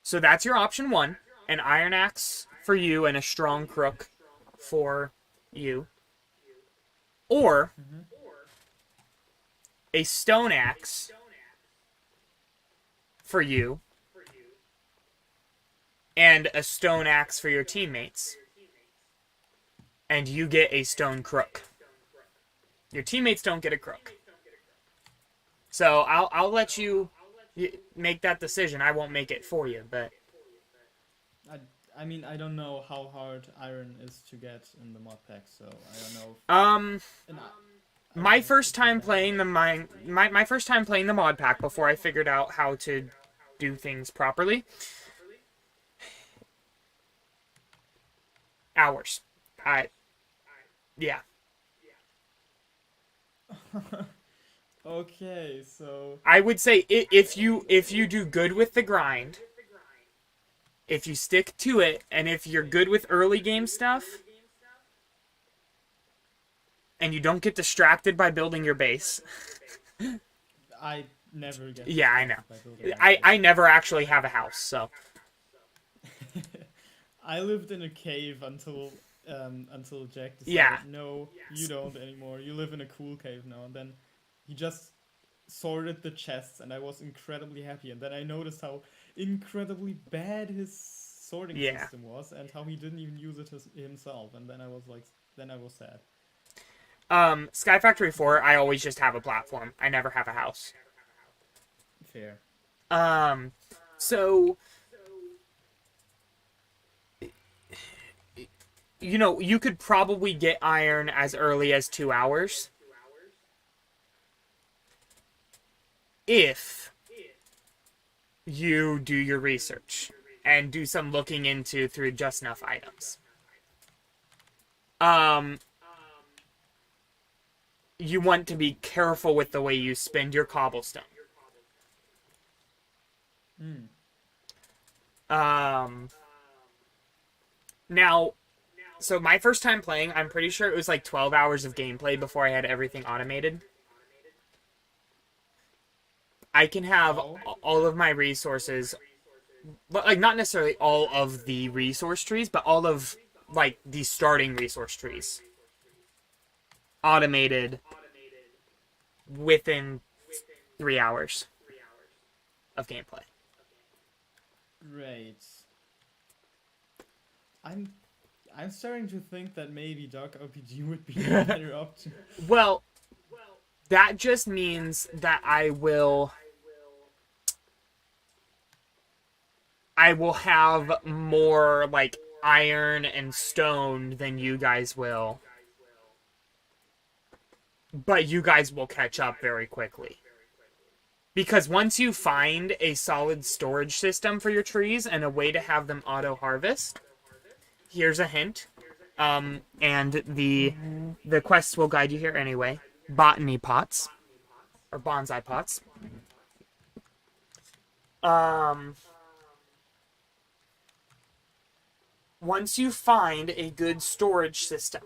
So that's your option 1. An iron axe for you and a strong crook for you. Or a stone axe for you and a stone axe for your teammates. And you get a stone crook. Your teammates don't get a crook. So I'll let you make that decision. I won't make it for you, but I mean, I don't know how hard iron is to get in the mod pack, so I don't know. And my first time playing my first time playing the mod pack before I figured out how to do things properly. Hours. Yeah. Okay, so I would say if you do good with the grind, if you stick to it, and if you're good with early game stuff, and you don't get distracted by building your base. I never get. Yeah, I know. by building my base. I never actually have a house, so I lived in a cave until Jack decided, Yeah. no, you don't anymore. You live in a cool cave now. And then he just sorted the chests, and I was incredibly happy. And then I noticed how incredibly bad his sorting Yeah. system was, and how he didn't even use it himself. And then I was sad. Sky Factory 4, I always just have a platform. I never have a house. Fair. So you know, you could probably get iron as early as 2 hours. If you do your research and do some looking into through Just Enough items. you want to be careful with the way you spend your cobblestone. Hmm. Now, so my first time playing, I'm pretty sure it was like 12 hours of gameplay before I had everything automated. I can have Oh. all of my resources, but like not necessarily all of the resource trees, but all of like the starting resource trees automated within 3 hours of gameplay. Great. I'm I'm starting to think that maybe Dark RPG would be a better option. Well, that just means that I will have more like iron and stone than you guys will. But you guys will catch up very quickly. Because once you find a solid storage system for your trees and a way to have them auto harvest, here's a hint. And the quests will guide you here anyway. Botany pots or bonsai pots. Once you find a good storage system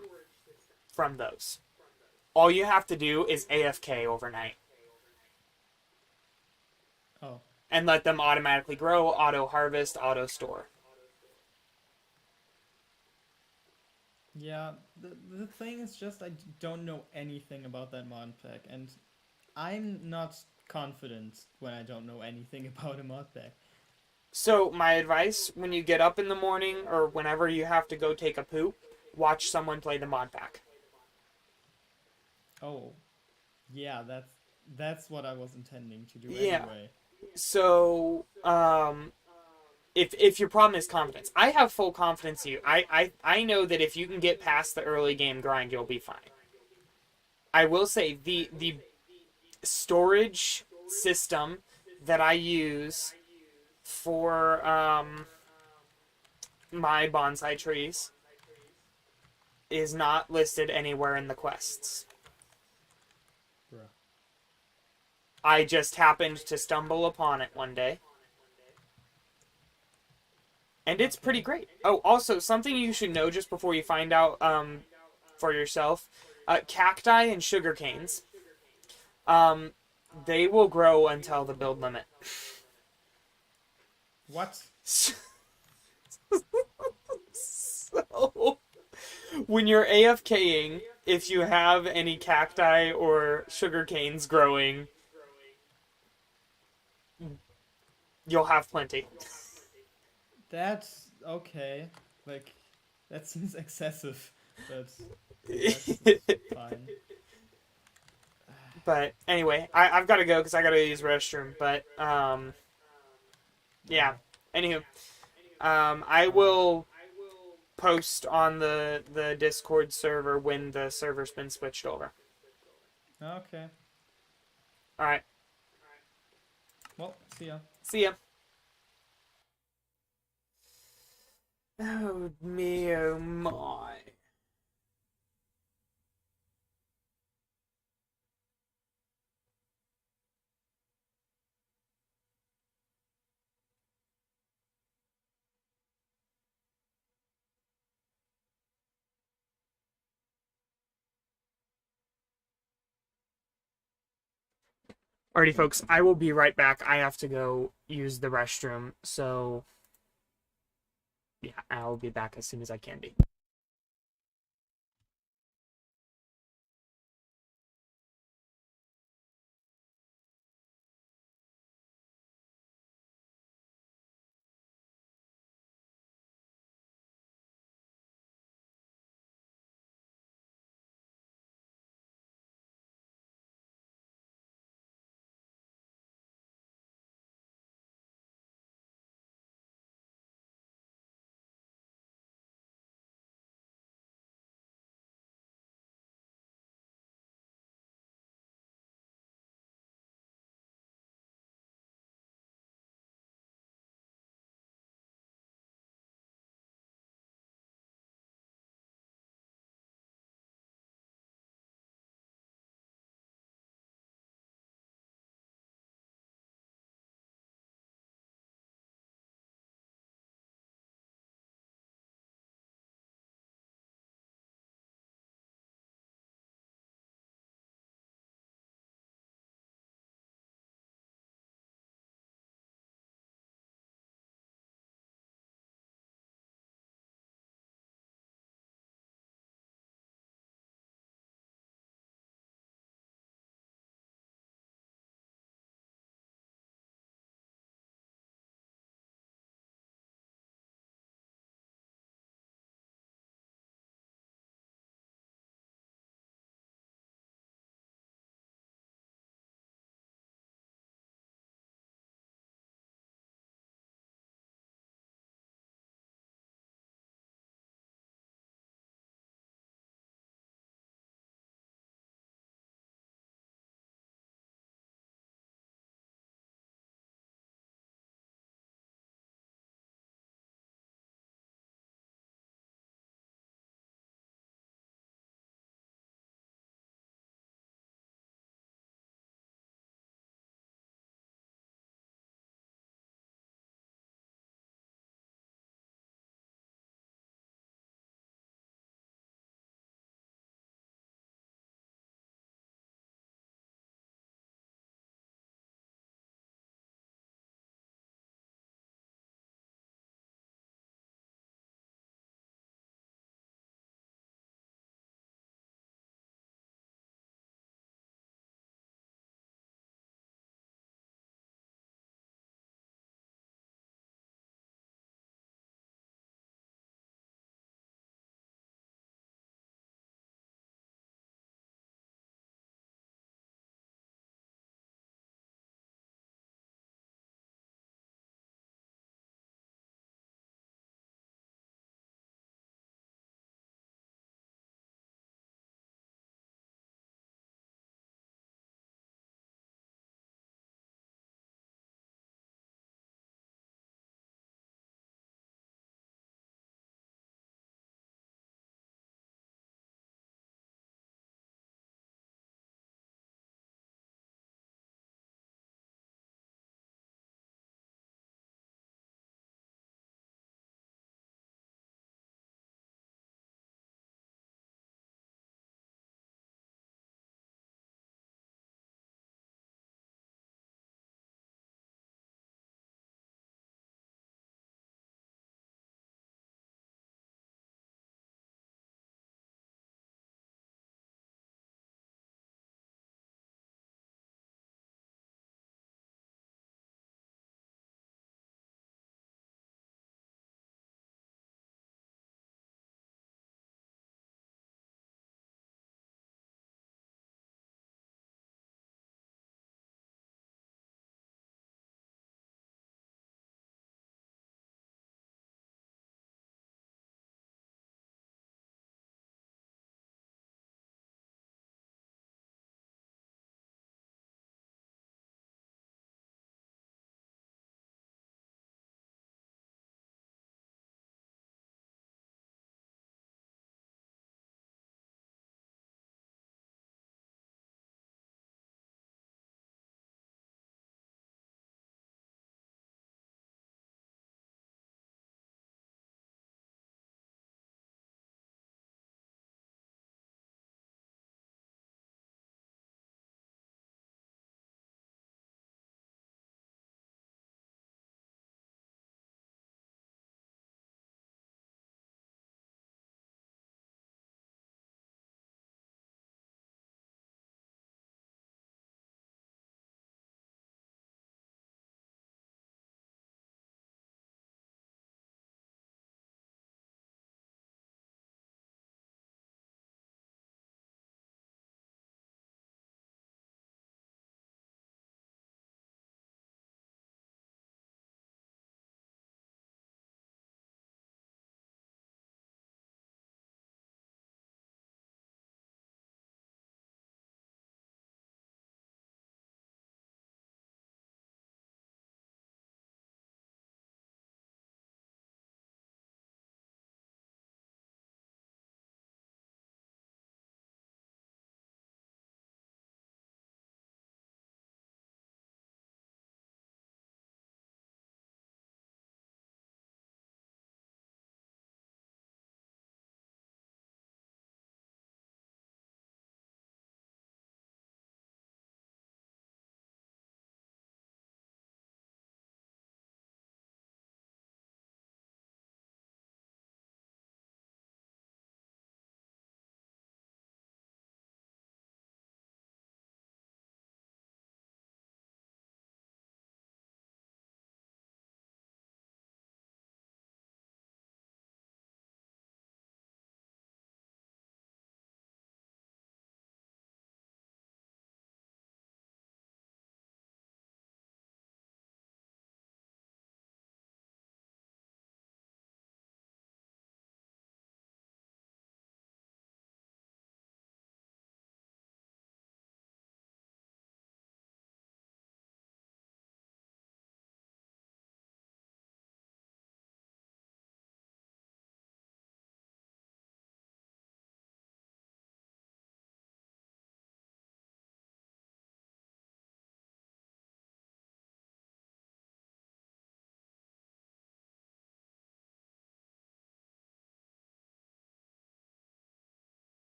from those, all you have to do is AFK overnight Oh. and let them automatically grow, auto harvest, auto store. Yeah, the thing is just I don't know anything about that mod pack, and I'm not confident when I don't know anything about a mod pack. So my advice, when you get up in the morning or whenever you have to go take a poop, watch someone play the mod pack. Oh, yeah, that's what I was intending to do Yeah. anyway. So, if your problem is confidence, I have full confidence in you. I know that if you can get past the early game grind, you'll be fine. I will say the storage system that I use for my bonsai trees is not listed anywhere in the quests. Bruh. I just happened to stumble upon it one day. And it's pretty great. Oh, also, something you should know just before you find out for yourself. Cacti and sugar canes. They will grow until the build limit. What? So, when you're AFKing, if you have any cacti or sugar canes growing, you'll have plenty. That's okay. Like, that seems excessive, but that's fine. But anyway, I've got to go because I got to use the restroom. But yeah. Anywho, I will post on the Discord server when the server's been switched over. Okay. All right. Well, see ya. See ya. Oh me, oh my. Alrighty, folks, I will be right back. I have to go use the restroom, so yeah, I'll be back as soon as I can be.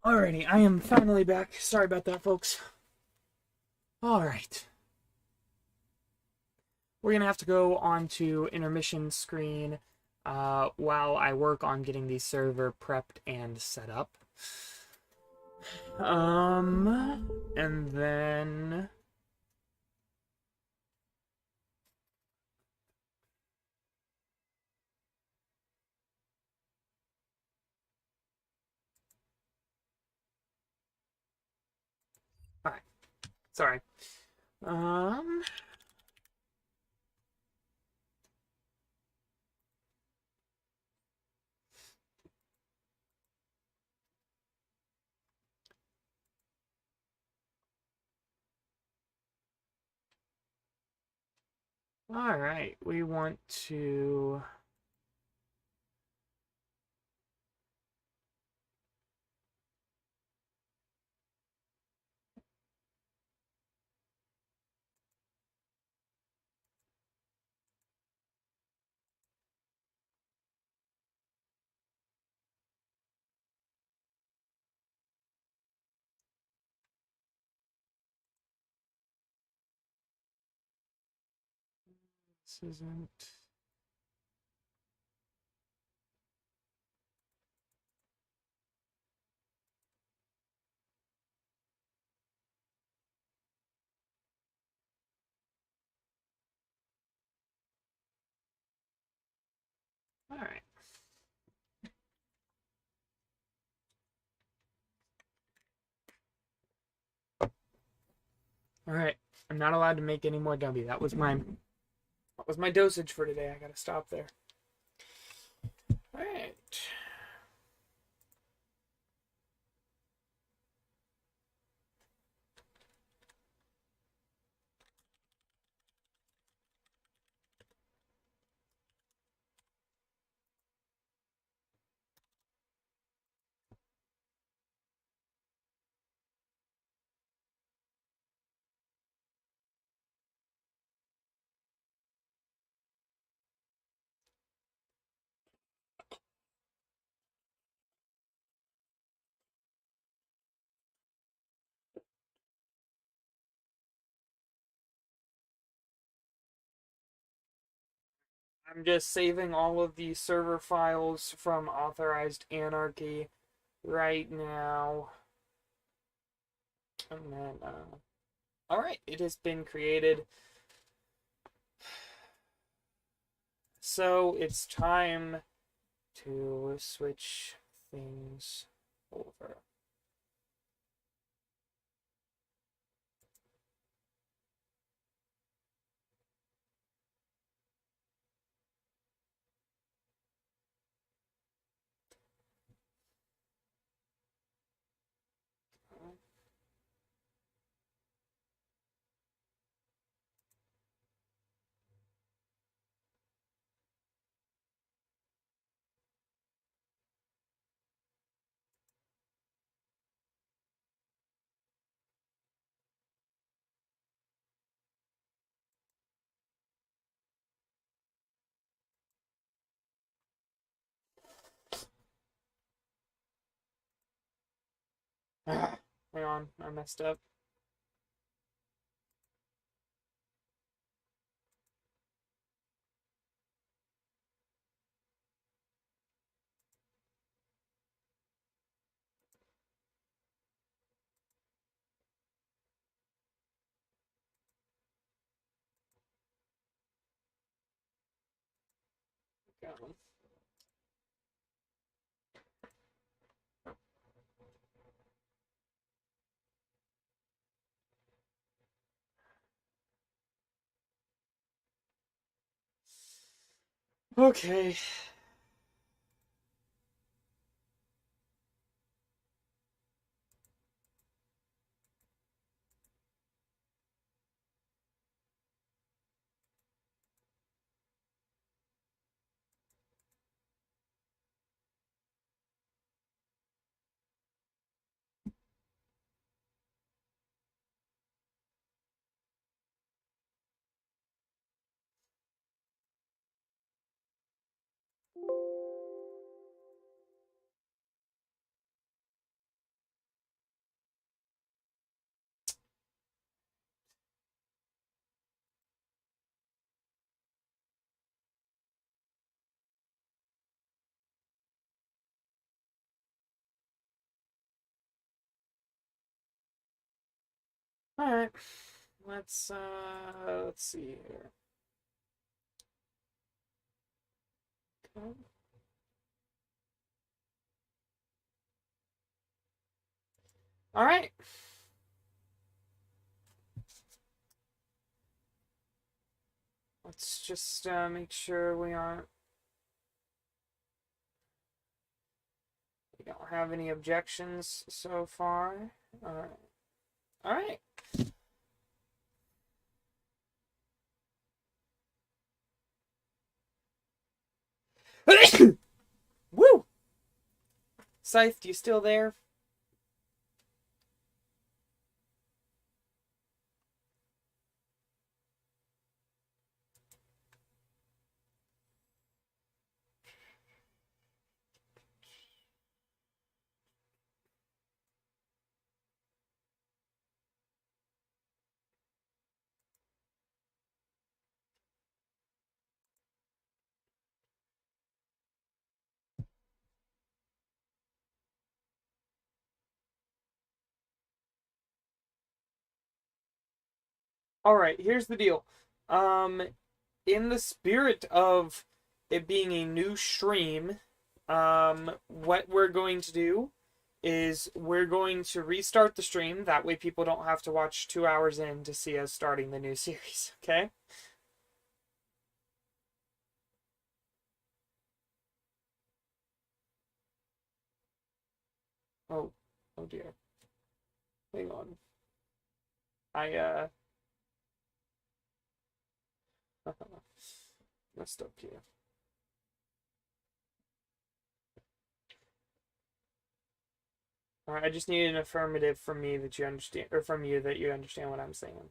Alrighty, I am finally back. Sorry about that, folks. Alright. We're gonna have to go on to intermission screen while I work on getting the server prepped and set up. And then... Alright, sorry. Alright, we want to... This isn't... Alright. Alright, I'm not allowed to make any more W. That was my dosage for today. I gotta stop there. Alright. I'm just saving all of the server files from Authorized Anarchy right now. And then, alright, it has been created. So it's time to switch things over. Hang on, I messed up. Go. Okay. All right. Let's see here. Okay. All right. Let's just make sure we don't have any objections so far. All right. All right. Woo! Scythe, you still there? All right, here's the deal. In the spirit of it being a new stream, what we're going to do is we're going to restart the stream. That way people don't have to watch 2 hours in to see us starting the new series, okay? Oh, oh dear. Hang on. I messed up here. All right, I just need an affirmative from me that you understand, or from you that you understand what I'm saying.